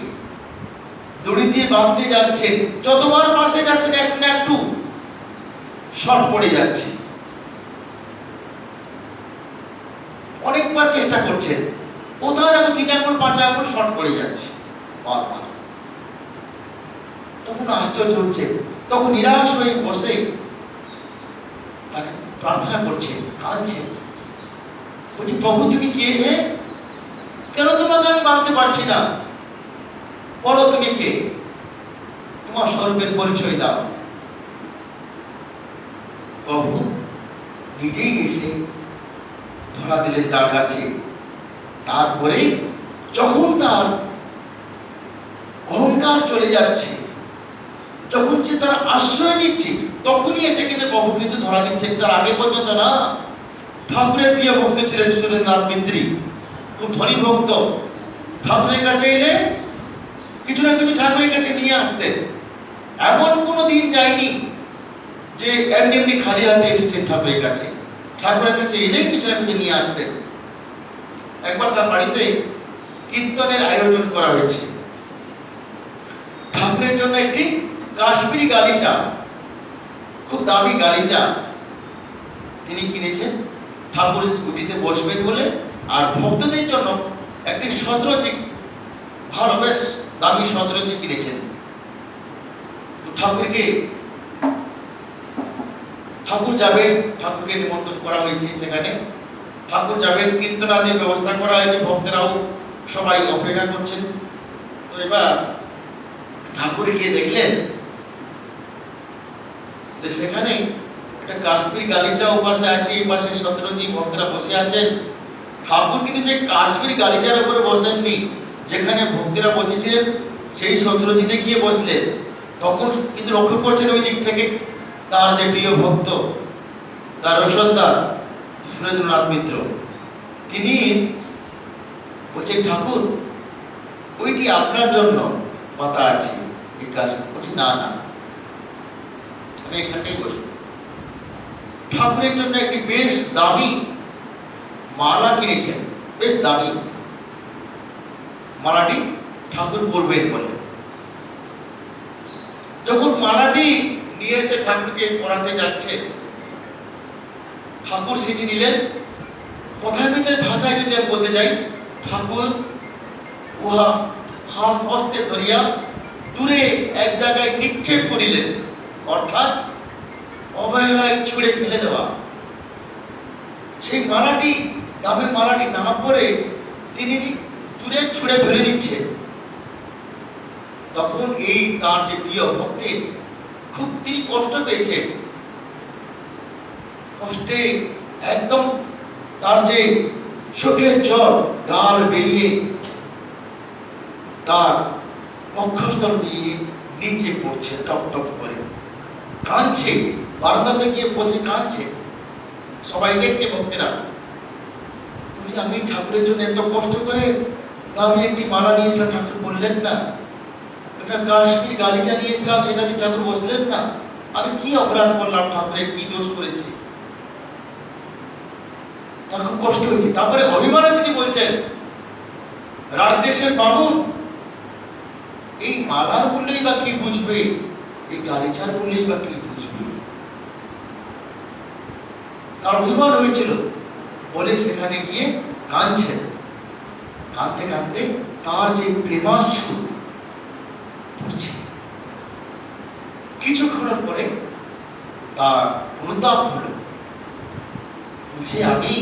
দড়ি দিয়ে বাঁধতে যাচ্ছেন, যতবার বাঁধতে যাচ্ছেন একটু না একটু শর্ট পড়ে যাচ্ছে, অনেকবার চেষ্টা করছেন, কোথাও না 3 আঙ্গুল 5 আঙ্গুল শর্ট পড়ে যাচ্ছে বারবার। তখন আশ্চর্য হচ্ছে, তখন নিরাশ হয়ে বসে তাকে প্রার্থনা করছেন, কাঁদছেন, বলছি প্রভু তুমি কে হে, কেন তোমাকে আমি মানতে পারছি না, বলো তুমি কে, তোমার স্বরূপের পরিচয় দাও। প্রভু নিজেই এসে ধরা দিলেন তার কাছে। তারপরে যখন তার অহংকার চলে যাচ্ছে, যখন সে তার আশ্রয় নিচ্ছে, তখনই এসে কিন্তু প্রভু কিন্তু ধরা দিচ্ছেন। তার আগে পর্যন্ত না। ঠাকুরের প্রিয় ভক্ত ছিলেন সুরেন্দ্রনাথ মিত্রি, খুব ধনী ভক্ত। ঠাকুরের কাছে এলে কিছু না কিছু ঠাকুরের কাছে নিয়ে আসতেন। এমন কোনো দিন যায়নি যে এমনি এমনি খালি হাতে এসেছেন ঠাকুরের কাছে। ঠাকুরের কাছে এলেই কিছু না কিছু নিয়ে আসতেন। একবার তার বাড়িতে কীর্তনের আয়োজন করা হয়েছে। ঠাকুরের জন্য একটি কাশ্মীরি গালিচা, খুব দামি গালিচা তিনি কিনেছেন ঠাকুর কুটিতে বসবেন বলে, আর ভক্তদের জন্য একটি শতরঞ্জি, ভালো বেশ দামি শতরঞ্জি কিনেছেন। ঠাকুর যাবেন, ঠাকুরকে নিমন্ত্রণ করা হয়েছে সেখানে। ঠাকুর যাবেন, কীর্তনাদির ব্যবস্থা করা হয়েছে, ভক্তরাও সবাই অপেক্ষা করছেন। তো এবার ঠাকুর গিয়ে দেখলেন যে সেখানে একটা কাশ্মীরি গালিচা উপাসে আছে, এই পাশে শতরঞ্জি ভক্তরা বসে আছেন। ঠাকুর কিন্তু সেই কাশ্মীরি গালিচার উপরে বসেননি, যেখানে ভক্তরা বসেছিলেন সেই শতরঞ্জিতে গিয়ে বসলেন। তখন কিন্তু লক্ষ্য করছেন ওই দিক থেকে তার যে প্রিয় ভক্ত, তার রসদার সুরেন্দ্রনাথ মিত্র, তিনি বলছেন ঠাকুর ওইটি আপনার জন্য পাতা আছে, এই কাজ বলছি না না আমি এখানটাই বসবো। ঠাকুরের জন্য একটি বেশ দামি মালা কিনেছেন, বেশ দামি মালাটি ঠাকুর পরবেন বলে। যখন মালাটি নিয়ে এসে ঠাকুরকে পরাতে যাচ্ছে, ঠাকুর সেটি নিলেন। কথাবিদের ভাষায় যদি আমি বলতে যাই, ঠাকুর উহা হাত হস্তে ধরিয়া দূরে এক জায়গায় নিক্ষেপ করিলেন, অর্থাৎ অবহেলায় ছুঁড়ে ফেলে দেওয়া। সেই মালাটি, দামি মালাটি না পরে তিনি দূরে ছুঁড়ে ফেলে দিচ্ছেন। তখন এই তার যে প্রিয় ভক্তের খুব তিনি কষ্ট পেয়েছেন, কষ্টে একদম তার যে চোখের জল গাল বেরিয়ে তার বক্ষস্থল দিয়ে নিচে পড়ছে, টপ টপ করে কাঁদছে। বারান্দাতে গিয়ে বসে কাঁদছে, সবাই দেখছে ভক্তেরা। বলছি আমি ঠাকুরের জন্য এত কষ্ট করে দামি একটি মালা নিয়েছিলাম, ঠাকুর বললেন না। একটা কাশ্মীর গালিচা নিয়েছিলাম, সেটা দিয়ে ঠাকুর বসলেন না। আমি কি অপরাধ করলাম, ঠাকুরের কি দোষ করেছি? তার খুব কষ্ট হয়েছে। তারপরে অভিমানে তিনি বলছেন, রাজদেশের বামুন এই মালার বললেই বা কি বুঝবে, এই গালিচার বললেই বা কি বুঝবে? তার অভিমান হয়েছিল বলে সেখানে গিয়ে কাঁদছেন। কাঁদতে কাঁদতে তার যে প্রেমাশ্রু পড়ছে। কিছুক্ষণ পরে তার অনুতাপ হল, বলছে আমি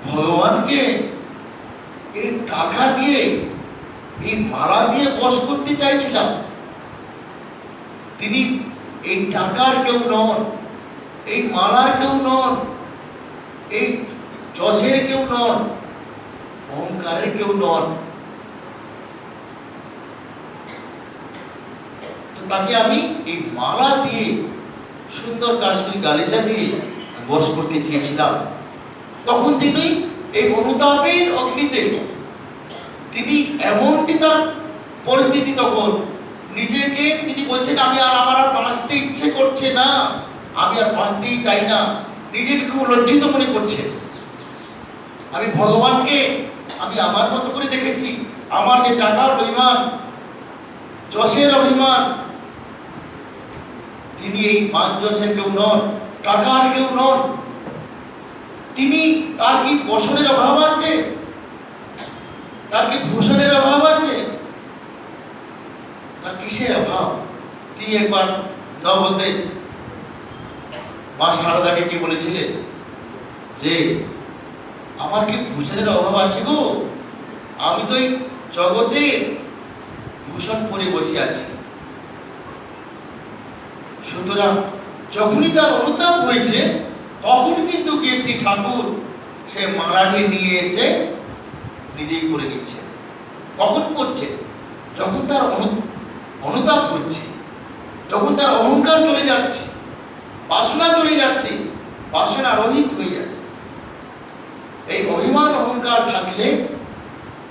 ভগবানকে এই টাকা দিয়ে, এই মালা দিয়ে বশ করতে চাইছিলাম। তিনি এই টাকার কেউ নন, এই মালার কেউ নন, এই যশের কেউ নন, অহংকারের কেউ নন। তাকে আমি এই মালা দিয়ে, সুন্দর কাশ্মীর গালিচা দিয়ে বশ করতে চেয়েছিলাম। তখন তিনি এই অনুতাপের অগ্নিতে তিনি এমনটি তার পরিস্থিতি, তখন নিজেকে তিনি বলছেন আমি আমার আর বাঁচতে ইচ্ছে করছে না, আমি আর বাঁচতেই চাই না, নিজেকে খুব লজ্জিত মনে করছে। আমি ভগবানকে আমি আমার মতো করে দেখেছি, আমার যে টাকার অভিমান, যশের অভিমান, তিনি এই মান যশের কেউ নন, টাকার কেউ নন। তিনি, তার কি বসনের অভাব আছে? তার কি ভূষণের অভাব আছে? তার কিসের অভাব? তিনি একবার নবতে মা শারদাকে কি বলেছিলেন যে আমার কি ভূষণের অভাব আছে গো? আমি তো এই জগতের ভূষণ পরে বসে আছি। সুতরাং যখনই তার অনুতাপ হয়েছে, তখন কিন্তু গিয়ে শ্রী ঠাকুর সে মালাটি নিয়ে এসে নিজেই করে নিচ্ছে। কখন করছে? যখন তার অনুতাপ হচ্ছে, যখন তার অহংকার চলে যাচ্ছে, বাসনা চলে যাচ্ছে, বাসনা রহিত হয়ে যাচ্ছে। এই অভিমান অহংকার থাকলে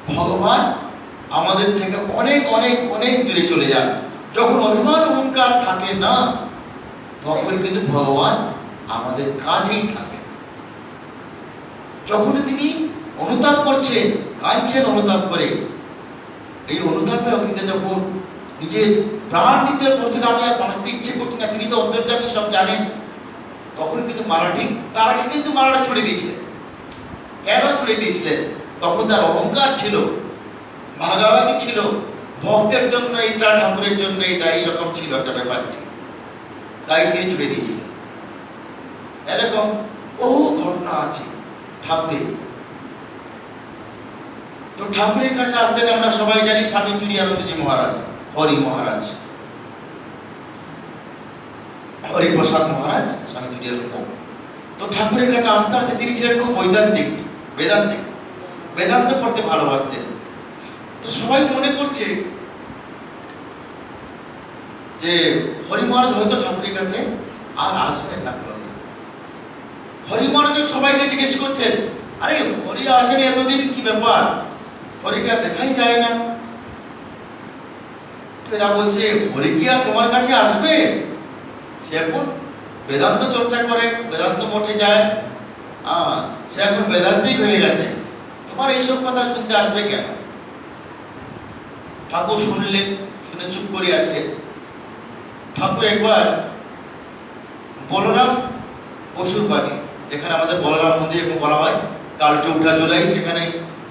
ভগবান আমাদের থেকে অনেক অনেক অনেক দূরে চলে যান। যখন অভিমান অহংকার থাকে না, তখন কিন্তু ভগবান আমাদের কাছেই থাকে। যখন তিনি অনুতাপ করছেন, কাঁদছেন অনুতাপ করে, এই অনুতাপের অগ্নিতে যখন নিজের প্রাণ দিতে প্রস্তুত, আমি আর বাঁচতে ইচ্ছে করছি না, তিনি তো অন্তর্যামী, সব জানেন, তখন কিন্তু মালাটি, তার আগে কিন্তু মালাটা ছুড়ে দিয়েছিলেন। কেন ছুড়ে দিয়েছিলেন? তখন তার অহংকার ছিল, ভাগাভাগি ছিল, ভক্তের জন্য এটা, ঠাকুরের জন্য এটা, এইরকম ছিল একটা ব্যাপারটি, তাই তিনি ছুড়ে দিয়েছিলেন। এরকম বহু ঘটনা আছে ঠাকুরের। তো ঠাকুরের কাছে আসতেন, আমরা সবাই জানি, স্বামী তুরীয়ানন্দজি মহারাজ, হরি মহারাজ, হরিপ্রসাদ মহারাজ, স্বামী তুরীয়ানন্দ। তো ঠাকুরের কাছে আস্তে আস্তে তিনি ছিলেন খুব বৈদান্তিক, বেদান্ত পড়তে ভালোবাসতেন। তো সবাই মনে করছে যে হরি মহারাজ হয়তো ঠাকুরের কাছে আর আসবেন না কোনোদিন। হরি মহারাজ সবাইকে জিজ্ঞেস করছেন, আরে হরি আসেনি এতদিন, কি ব্যাপার, হরিকে আর দেখাই যায় না। এরা বলছে, হরি কি আর তোমার কাছে আসবে? সে এখন বেদান্ত চর্চা করে, বেদান্ত মঠে যায়, সে এখন বেদান্তিক হয়ে গেছে, তোমার এইসব কথা শুনতে আসবে কেন? ঠাকুর শুনলেন, শুনে চুপ করে আছে। ঠাকুর একবার বলরাম বসুর বাড়ি, যেখানে আমাদের বলরাম মন্দির এখন বলা হয়, কাল 4 জুলাই, সেখানে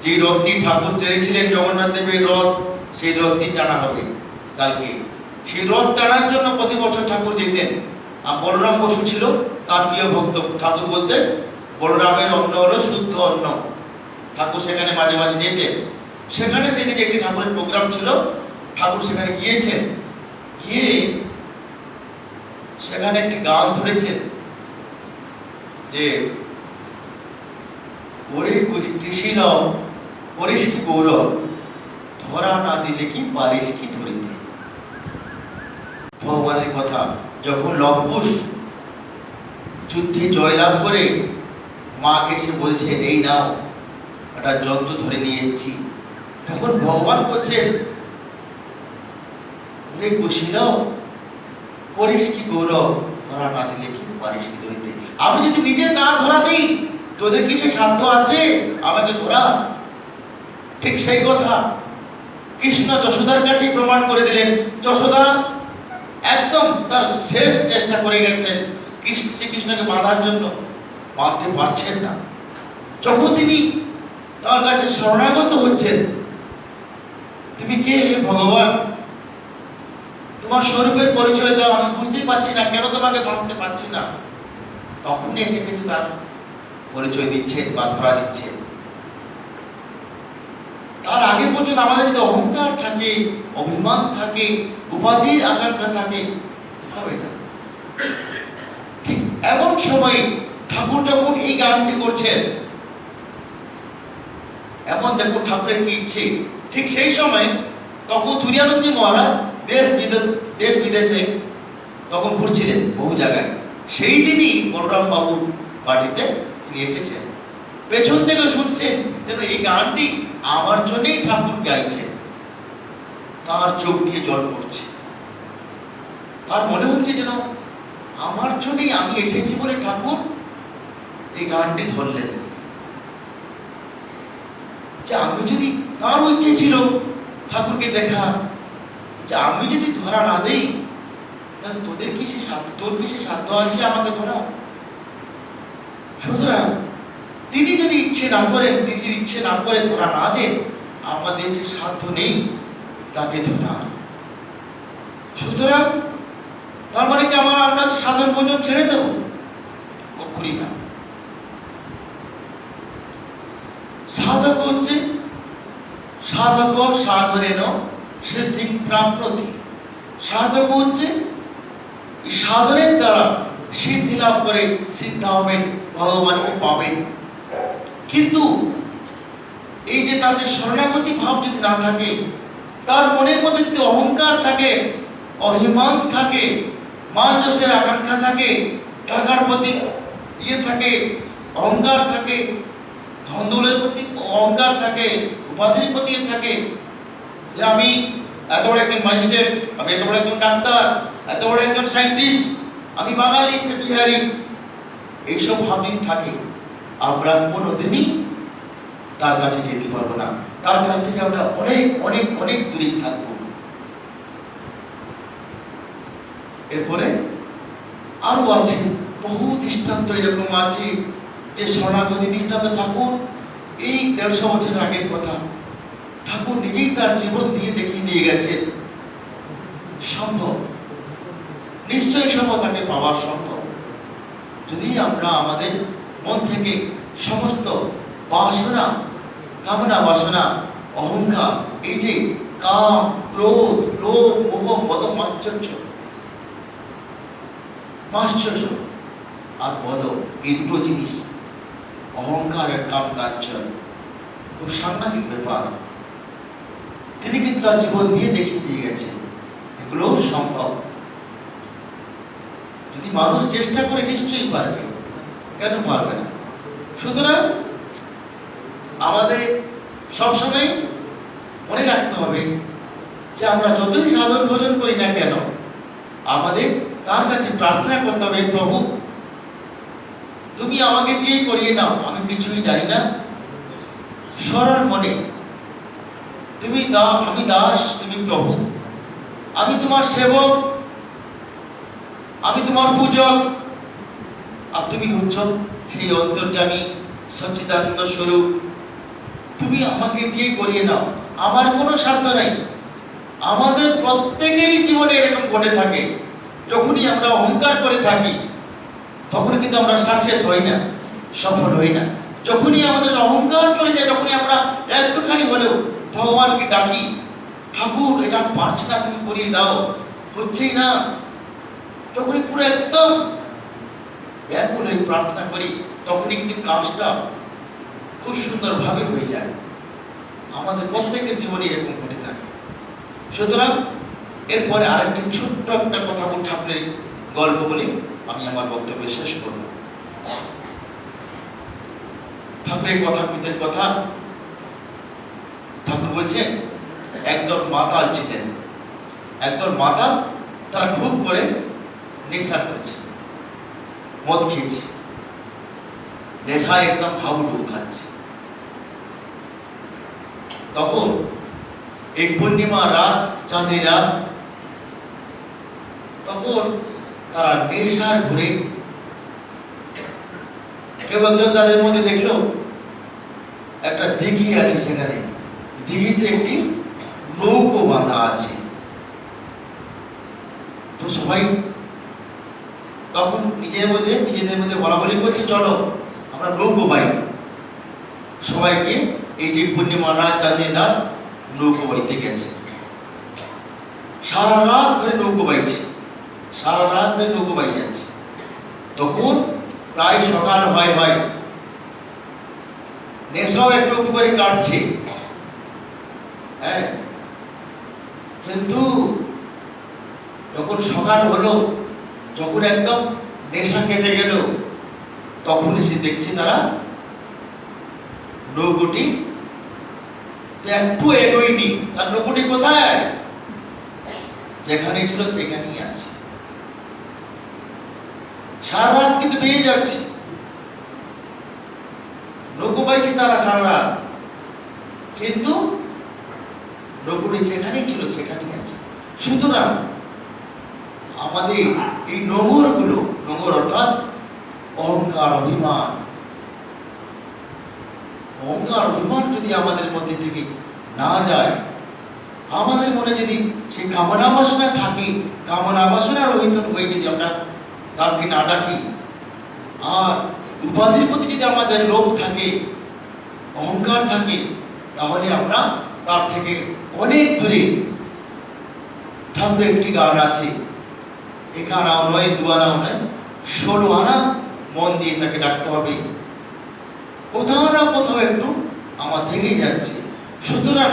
যে রথটি ঠাকুর ছেড়েছিলেন জগন্নাথ দেবের রথ, সেই রথটি টানা হবে কালকে। সেই রথ টানার জন্য প্রতি বছর ঠাকুর যেতেন। আর বলরাম বসু ছিল তার প্রিয় ভক্ত। ঠাকুর বলতেন বলরামের অন্ন হলো শুদ্ধ অন্ন। ঠাকুর সেখানে মাঝে মাঝে যেতেন। সেখানে সেদিন একটি ঠাকুরের প্রোগ্রাম ছিল, ঠাকুর সেখানে গিয়েছেন। গিয়ে সেখানে একটি গান ধরেছেন যে ওরে কৃষ্ণ করিস কি গৌরব, ধরা না দিলে কি পারিস কি ধরিতে। ভগবানের কথা। যখন লবকুশ যুদ্ধে জয়লাভ করে মাকে এসে বলছেন, এই নাও একটা যন্ত্র ধরে নিয়ে এসেছি, তখন ভগবান বলছেন, ওরে কৃষ্ণ করিস কি গৌরব, ধরা না দিলে কি পারিস কি ধরিতে। আমি যদি নিজে না ধরা দিই, তোদের কি সে সাধ্য আছে আমাকে ধরা? ঠিক সেই কথা কৃষ্ণ যশোদার কাছে প্রমাণ করে দিলেন। যশোদা একদম তার শেষ চেষ্টা করে গেছেন শ্রীকৃষ্ণকে বাঁধার জন্য, বাঁধতে পারছেন না। যখন তিনি তার কাছে শরণাগত হচ্ছেন, তুমি কে হে ভগবান, তোমার স্বরূপের পরিচয় দাও, আমি বুঝতেই পারছি না, কেন তোমাকে বাঁধতে পারছি না। তখন এসে কিন্তু তার পরিচয় দিচ্ছেন বা ধরা দিচ্ছেন। তার আগে পর্যন্ত আমাদের যদি অহংকার থাকে, অভিমান থাকে, উপাধির আকাঙ্ক্ষা থাকে, হবে না। ঠিক এমন সময় ঠাকুর যখন এই গানটি করছেন, এমন দেখুন ঠাকুরের কি ইচ্ছে, ঠিক সেই সময় তখন তুরীয়ানন্দজি মহারাজ দেশ বিদেশে তখন ঘুরছিলেন বহু জায়গায়। সেই দিনই বলরাম বাবুর বাড়িতে তিনি এসেছেন, পেছন থেকে শুনছেন যেন এই গানটি আমার জন্যই ঠাকুর গাইছেন। তার চোখ দিয়ে জল পড়ছে, তার মনে হচ্ছে যেন আমার জন্যই আমি এসেছি বলে ঠাকুর এই গানটি ধরলেন। যে আমি যদি, কারো ইচ্ছে ছিল ঠাকুরকে দেখা, যে আমি যদি ধরা না দেই তাহলে তোর কিসে সাধ্য আছে আমাকে ধরা। সুতরাং তিনি যদি ইচ্ছে না করে ধরা না দেন, আমাদের যে সাধ্য নেই তাকে ধরা। সুতরাং তার মানে কি আমরা সাধন ভোজন ছেড়ে দেব? কখনই না। সাধক হচ্ছে সাধক সাধনেন সিদ্ধি প্রাপ্নতি। সাধক হচ্ছে সাধনের দ্বারা সিদ্ধি লাভ করে সিদ্ধা হবেন, ভগবানকে পাবেন। কিন্তু এই যে তার যে শরণাগতি ভাব যদি না থাকে, তার মনের মধ্যে যদি অহংকার থাকে, অভিমান থাকে, মান যশের আকাঙ্ক্ষা থাকে, টাকার প্রতি থাকে, অহংকার থাকে, ধন্দলের প্রতি অহংকার থাকে, উপাধির প্রতি থাকে, যে আমি এত বড় একজন ম্যাজিস্ট্রেট, আমি এত বড় একজন ডাক্তার, এত বড় একজন সায়েন্টিস্ট, আমি বাঙালি, সে বিহারি, এইসব ভাবই থাকে, আমরা কোনোদিনই তার কাছে যেতে পারবো না। তার কাছ থেকে আমরা অনেক অনেক অনেক দূরে থাকবো। এরপরে আরো আছে বহু দৃষ্টান্ত, এরকম আছে যে শরণাগতি দৃষ্টান্ত। ঠাকুর এই ১৫০ বছর আগের কথা, ঠাকুর নিজেই তার জীবন দিয়ে দেখিয়ে দিয়ে গেছেন। সম্ভব, নিশ্চয়ই সম্ভব, তাকে পাওয়া সম্ভব যদি আমরা আমাদের মন থেকে সমস্ত বাসনা, কামনা বাসনা, অহংকার, এই যে কাম, ক্রোধ, লোভ, মোহ, মদ, মাশ্চর্য আর মদ, এই দুটো জিনিস, অহংকার আর কাম কার্য, খুব সাংঘাতিক ব্যাপার। তিনি কিন্তু তার জীবন দিয়ে দেখিয়ে দিয়ে গেছেন এগুলো সম্ভব। যদি মানুষ চেষ্টা করে নিশ্চয়ই পারবে, কেন পারবে না? সুতরাং আমাদের সবসময় মনে রাখতে হবে যে আমরা যতই সাধন ভোজন করি না কেন, আমাদের তার কাছে প্রার্থনা করতে হবে, প্রভু তুমি আমাকে দিয়ে করিয়ে নাও, আমি কিছুই জানি না। সরল মনে আমি দাস, তুমি প্রভু, আমি তোমার সেবক, আমি তোমার পূজক, আর তুমি হচ্ছ সেই অন্তর্যামী সচ্চিদানন্দ স্বরূপ। তুমি আমাকে দিয়ে করিয়ে নাও, আমার কোনো সাধ্য নাই। আমাদের প্রত্যেকেরই জীবনে এরকম ঘটে থাকে। যখনই আমরা অহংকার করে থাকি তখন কিন্তু আমরা সাকসেস হই না, সফল হই না। যখনই আমাদের অহংকার চলে যায়, যখনই আমরা একটুখানি হলেও ভগবানকে ডাকি, ঠাকুর এটা পারছি না, তুমি করিয়ে দাও, হচ্ছেই না, যখনই পুরো একদম ব্যাকুল হয়ে প্রার্থনা করি, তখনই কিন্তু কাজটা খুব সুন্দরভাবে হয়ে যায়। আমাদের প্রত্যেকের জীবনে এরকম ঘটে থাকে। সুতরাং এরপরে আরেকটি ছোট্ট একটা কথা বলি, ঠাকুরের গল্প বলি, আমি আমার বক্তব্য শেষ করব। ঠাকুরের কথা, পিতের কথা। ঠাকুর বলছেন একদল মাতাল ছিলেন, একদল মাতাল, তারা খুব করে নেশা করেছে, মদ খেয়েছে, নেশায় একদম হাবুডুবু খাচ্ছে। তখন এই পূর্ণিমা রাত, চাঁদের রাত, তখন তারা নেশার ঘুরে কেউ তাদের মধ্যে দেখলো একটা দিঘি আছে, সেখানে দিঘিতে একটি নৌকো বাঁধা আছে। তো সবাই তখন নিজেদের মধ্যে বলা বলি করছে, চলো আমরা নৌকো বাই। সবাইকে এই যে পূর্ণিমা রাত, চাঁদের রাত, নৌকো বাইতে গেছে। সারা রাত ধরে নৌকো বাইছে, সারা রাত ধরে নৌকো বাই যাচ্ছে। তখন প্রায় সকাল হয়, নেশাও একটু করে কাটছে, হ্যাঁ, কিন্তু যখন সকাল হলো, যখন একদম নেশা কেটে গেল, তখন সে দেখছে তারা নৌকোটি একটু এগোয়নি। তার নৌকোটি কোথায়? যেখানে ছিল সেখানেই আছে। সারা রাত কিন্তু পেয়ে যাচ্ছে, নৌকো পাইছে তারা সারা রাত, কিন্তু নৌকোটি যেখানেই ছিল সেখানেই আছে। সুতরাং আমাদের এই নোংরগুলো, নোংর অর্থাৎ অহংকার, অভিমান, অহংকার অভিমান যদি আমাদের মধ্যে থেকে না যায়, আমাদের মনে যদি সেই কামনা বাসনা থাকে, কামনা বাসনা রহিত হয়ে যদি আমরা তাকে না ডাকি, আর উপাধির প্রতি যদি আমাদের লোভ থাকে, অহংকার থাকে, তাহলে আমরা তার থেকে অনেক দূরে। ঠাকুরের একটি গান আছে, এক আনাও নয়, দু আনাও নয়, 16 আনা মন দিয়ে তাকে ডাকতে হবে। কোথাও না কোথাও একটু আমার থেকেই যাচ্ছে। সুতরাং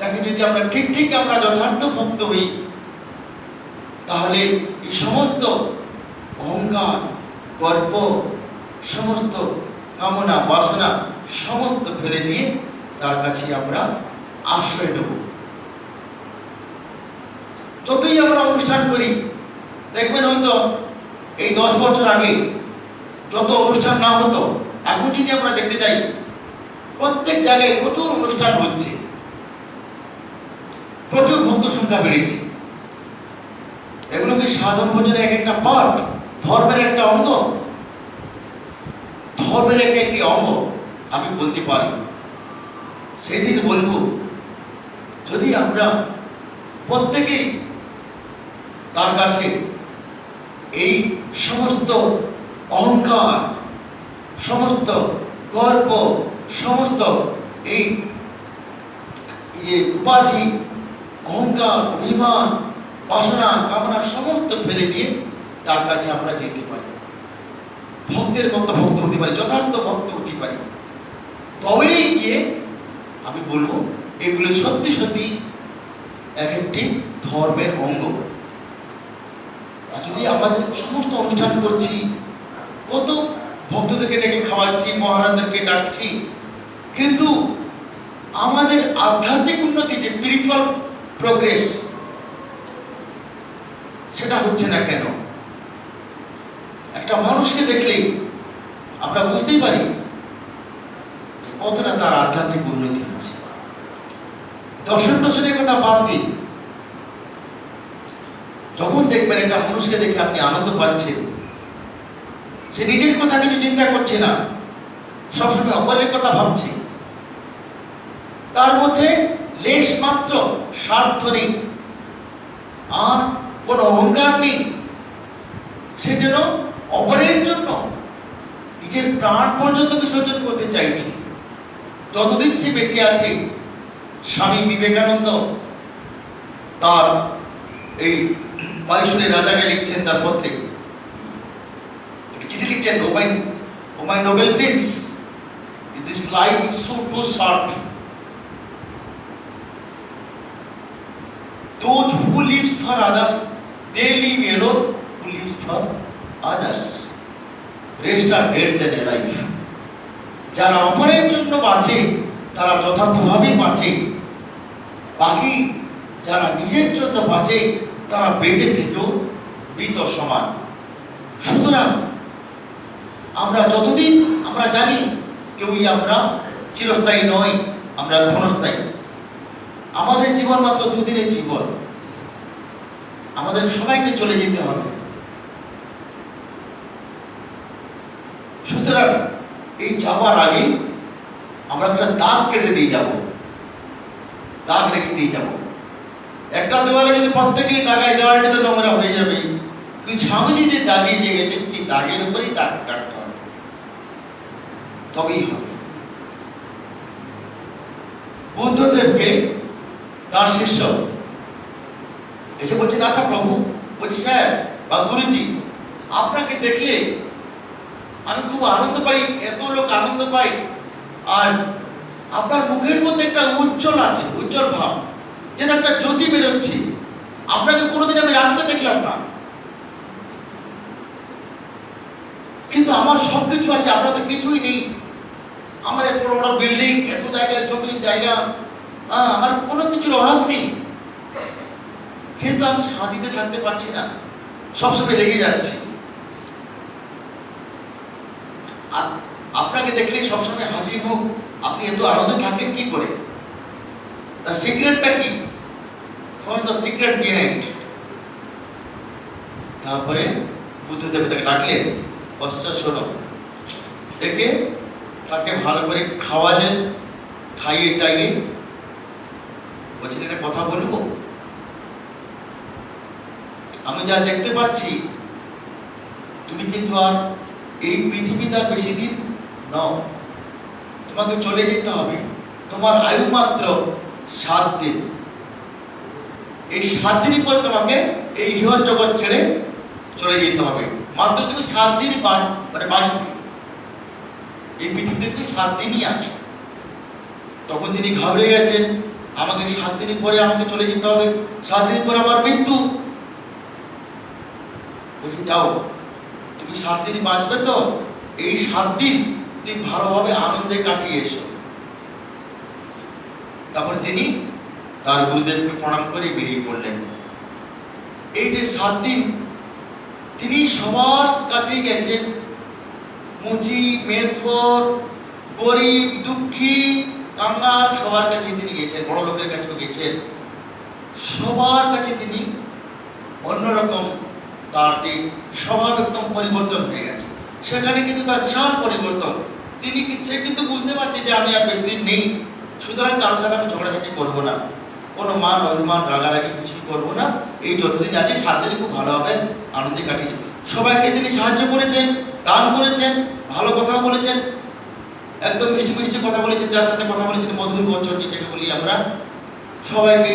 তাকে যদি আমরা ঠিক আমরা যথার্থ ভক্ত হই, তাহলে এই সমস্ত অহংকার, গর্ব, সমস্ত কামনা বাসনা সমস্ত ফেলে দিয়ে তার কাছে আমরা আশ্রয় নেব। যতই আমরা অনুষ্ঠান করি, দেখবেন হয়তো এই 10 বছর আগে যত অনুষ্ঠান না হতো, এখন যদি আমরা দেখতে যাই প্রত্যেক জায়গায় প্রচুর অনুষ্ঠান হচ্ছে, প্রচুর ভক্ত সংখ্যা বেড়েছে। এগুলো কি সাধন ভোজনের এক একটা পার্ট, ধর্মের একটা অঙ্গ? ধর্মের একটি অঙ্গ আমি বলতে পারি। সেদিন বলবো, যদি আমরা প্রত্যেকেই তার কাছে এই সমস্ত অহংকার, সমস্ত গর্ব, সমস্ত এই উপাধি, অহংকার, অভিমান, বাসনা, কামনা সমস্ত ফেলে দিয়ে তার কাছে আমরা যেতে পারি, ভক্তের মতো ভক্ত হতে পারি, যথার্থ ভক্ত হতে পারি, তবেই গিয়ে আমি বলবো এগুলো সত্যি সত্যি এক একটি ধর্মের অঙ্গ। যদি আমাদের সমস্ত অনুষ্ঠান করছি, কত ভক্তদেরকে ডেকে খাওয়াচ্ছি, মহারাজদেরকে ডাকছি, কিন্তু আমাদের আধ্যাত্মিক উন্নতি, যে স্পিরিচুয়াল প্রোগ্রেস, সেটা হচ্ছে না কেন? একটা মানুষকে দেখলেই আমরা বুঝতেই পারি কতটা তার আধ্যাত্মিক উন্নতি হচ্ছে। দর্শনের কথা বাদ দিন, যখন দেখবেন একটা মানুষকে দেখে আপনি আনন্দ পাচ্ছেন, সে নিজের কথা কিছু চিন্তা করছে না, সবসময় অপরের কথা ভাবছে, তার মধ্যে লেশ মাত্র স্বার্থ নেই, আর কোন অহংকার নেই, সে যেন অপরের জন্য নিজের প্রাণ পর্যন্ত বিসর্জন করতে চাইছে যতদিন সে বেঁচে আছে। স্বামী বিবেকানন্দ তার এই মাইসুরের রাজাকে লিখছেন, তার পত্রে চিঠি লিখছেন, O my noble prince, this life is so too short, those who lives for others, they live alone, who lives for others, rest are dead than alive. যারা অপরের জন্য বাঁচে তারা যথার্থভাবে বাঁচে, বাকি যারা নিজের জন্য বাঁচে তারা বেঁচে থেকেও মৃত সমান। সুতরাং আমরা যতদিন আমরা জানি কেউই আমরা চিরস্থায়ী নই, আমরা ক্ষণস্থায়ী। আমাদের জীবন মাত্র 2 দিনের জীবন, আমাদের সবাইকে চলে যেতে হবে। সুতরাং এই যাওয়ার আগে আমরা একটা দাগ কেটে দিয়ে যাব, দাগ রেখে দিয়ে যাব। একটা দেওয়ালে যদি প্রত্যেকেই দাগায়, দেওয়ালটা তো নোংরা হয়ে যাবে, কিন্তু স্বামী যদি দাগিয়ে দিয়ে গেছেন, সেই দাগের উপরেই দাগ কাটতে হবে, তবেই হবে। বুদ্ধদেবকে তার শিষ্য এসে বলছেন, আচ্ছা প্রভু, বলছি স্যার বা গুরুজি, আপনাকে দেখলে আমি খুব আনন্দ পাই, এত লোক আনন্দ পাই, আর আপনার মুখের মধ্যে একটা উজ্জ্বল আছে, উজ্জ্বল ভাব, যেন একটা জ্যোতি বেরোচ্ছে, আপনাকে কোনোদিন আমি রাখতে দেখলাম না, কিন্তু আমার সবকিছু আছে, আপনাদের কিছুই নেই। আমার এত বড় বড় বিল্ডিং, এত জায়গা, জমি জায়গা, আমার কোনো কিছুর অভাব নেই, কিন্তু আমি শান্তিতে থাকতে পারছি না, সবসময় রেগে যাচ্ছি। আর আপনাকে দেখলে সবসময় হাসি মুখ, আপনি এত আনন্দে থাকেন কি করে? তার সিক্রেটটা কি? What's the secret behind? তারপরে বুদ্ধদেব তাকে ডাকলেন, পশ্চাৎ শোনো, ডেকে তাকে ভালো করে খাওয়ালেন, খাইয়ে টাইয়ে বলছেন, একটা কথা বলবো, আমি যা দেখতে পাচ্ছি তুমি কিন্তু আর এই পৃথিবীতে আর বেশি দিন নও, তোমাকে চলে যেতে হবে। তোমার আয়ু মাত্র 7 দিন। এই 7 দিন পরে তোমাকে এই ইহর জগৎ ছেড়ে চলে যেতে হবে। মাত্র তুমি 7 দিনই মানে বাঁচবে, এই পৃথিবীতে তুমি 7 দিনই আছো। তখন তিনি ঘাবড়ে গেছেন, আমাকে 7 দিন পরে আমাকে চলে যেতে হবে, 7 দিন পরে আমার মৃত্যু। বলছি, যাও, তুমি 7 দিন বাঁচবে তো, এই 7 দিন তুমি ভালোভাবে আনন্দে কাটিয়ে এসো। তারপর তিনি তার গুরুদেবকে প্রণাম করে বেরিয়ে পড়লেন। এই যে 7 দিন তিনি সবার কাছেই গেছেন, মুচি, মেথর, গরিব, দুঃখী, কাঙ্গাল, সবার কাছে তিনি গেছেন, বড় লোকের কাছেও গেছেন, সবার কাছে তিনি অন্যরকম, তার যে স্বভাব একদম পরিবর্তন হয়ে গেছে। সেখানে কিন্তু তার বিশাল পরিবর্তন। সে কিন্তু বুঝতে পারছে যে আমি আর বেশি দিন নেই, সুতরাং কারোর সাথে আমি ঝগড়াঝাটি করবো না, কোনো মান অভিমান রাগারাগি কিছুই করবো না। এই যতদিন আছে 7 দিন খুব ভালোভাবে আনন্দে কাটিয়ে, সবাইকে তিনি সাহায্য করেছেন, দান করেছেন, ভালো কথা বলেছেন, একদম মিষ্টি মিষ্টি কথা বলেছেন, যার সাথে কথা বলেছেন মধুর বচন যেটাকে বলি আমরা, সবাইকে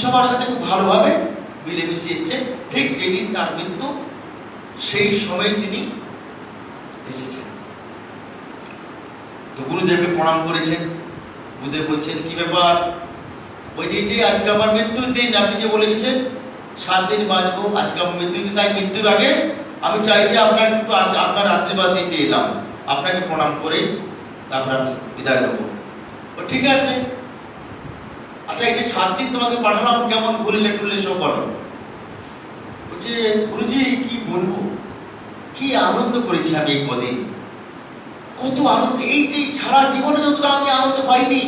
সবার সাথে খুব ভালোভাবে মিলেমিশে এসছে। ঠিক যেদিন তার মৃত্যু, সেই সময় তিনি এসেছেন। তো গুরুদেবকে প্রণাম করেছেন। গুরুদেব বলছেন, কি ব্যাপার? ওই যে আজকে আমার মৃত্যুর দিন, আপনি যে বলেছিলেন 7 দিন বাঁচবো, আজকে আমার মৃত্যুর দিন, তাই মৃত্যুর আগে আমি চাইছি আপনার একটু আপনার আশীর্বাদ নিতে এলাম, আপনাকে প্রণাম করে তারপর আমি বিদায় নেবো। ঠিক আছে, আচ্ছা এই যে 7 দিন তোমাকে পাঠালাম, কেমন ঘুরলে টুরলে সব বলো। বলছে, গুরুজি কি বলবো, কি আনন্দ করেছি আমি এই কদিন, কত আনন্দ! এই যে সারা জীবনে যতটা আমি আনন্দ পাইনি,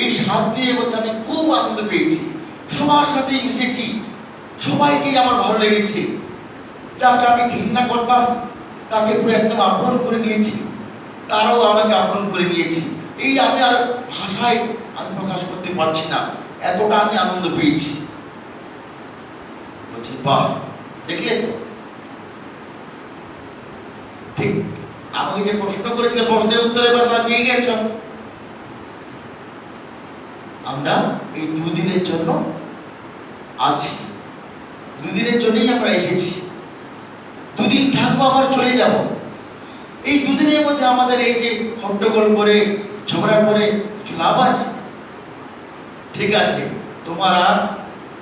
এই 7 দিনের মধ্যে আমি খুব আনন্দ পেয়েছি। সবার সাথে মিশেছি, সবাইকেই আমার ভালো লেগেছে। যাকে আমি ঘৃণা করতাম তাকে পুরো একদম আপন করে নিয়েছি, তারাও আমাকে আপন করে নিয়েছি। এই আমি আর ভাষায় আমি প্রকাশ করতে পারছি না, এতটা আমি আনন্দ পেয়েছি। বলছি, বাহ, দেখলে তো, ঠিক আমাকে যে প্রশ্ন করেছিল, প্রশ্নের উত্তরে এবার তোমরা পেয়ে গেছ। আমরা এই 2 দিনের জন্য আছি, 2 দিনের জন্যই আমরা এসেছি। 2 দিন থাকবো, আবার চলে যাব। এই 2 দিনের মধ্যে আমাদের এই যে হট্টগোল করে, ঝগড়া করে কিছু লাভ আছে? ঠিক আছে, তোমার আর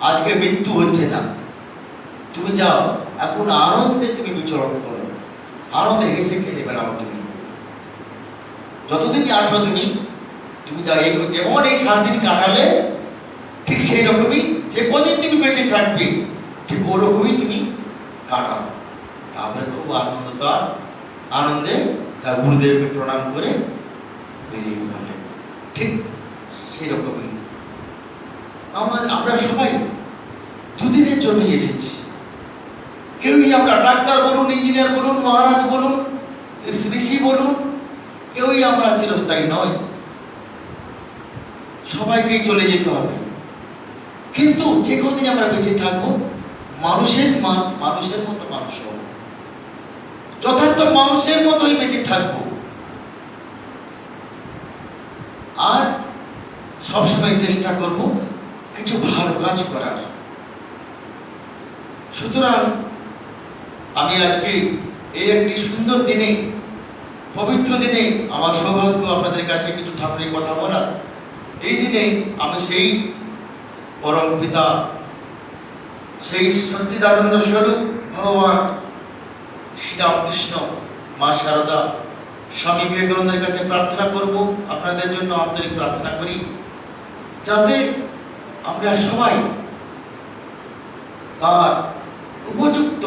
আজকে মৃত্যু হচ্ছে না, তুমি যাও, এখন আনন্দে তুমি বিচরণ করো, আনন্দে হেসে খেলে বেড়াও। তুমি যতদিন আছো তুমি যাও, যেমন এই 7 দিন কাটালে, ঠিক সেই রকমই যে কদিন তুমি বেঁচে থাকবে, ঠিক ওরকমই তুমি কাটাও। তারপরে খুব আনন্দে তার গুরুদেবকে প্রণাম করে বেরিয়ে পড়লেন। ঠিক সেই রকমই আমরা সবাই 2 দিনের জন্য এসেছি। কেউই আমরা ডাক্তার বলুন, ইঞ্জিনিয়ার বলুন, মহারাজ বলুন, ঋষি বলুন, কেউই আমরা চিরস্থায়ী নয়, সবাইকেই চলে যেতে হবে। কিন্তু যে কদিন আমরা বেঁচে থাকবো, মানুষের মতো মানুষ হব, যথার্থ মানুষের মতোই বেঁচে থাকবো, আর সবসময় চেষ্টা করব কিছু ভালো কাজ করার। সুতরাং আমি আজকে এই একটি সুন্দর দিনে, পবিত্র দিনে, আমার সৌভাগ্য আপনাদের কাছে কিছু ঠাকুরের কথা বলার। এই দিনে আমি সেই পরম পিতা সেই সচ্চিদানন্দ স্বরূপ ভগবান শ্রীরামকৃষ্ণ, মা শারদা, স্বামী বিবেকানন্দের কাছে প্রার্থনা করব, আপনাদের জন্য আন্তরিক প্রার্থনা করি, যাতে আমরা সবাই তার উপযুক্ত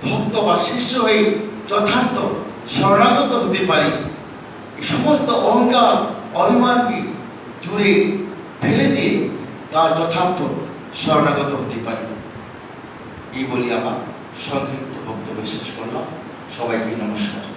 ভক্ত বা শিষ্য হয়ে যথার্থ শরণাগত হতে পারি। এই সমস্ত অহংকার অভিমানকে দূরে ফেলে দিয়ে তার যথার্থ শরণাগত হতে পারি। এই বলি আমার সংক্ষিপ্ত বক্তব্য শেষ করলাম। সবাইকে নমস্কার।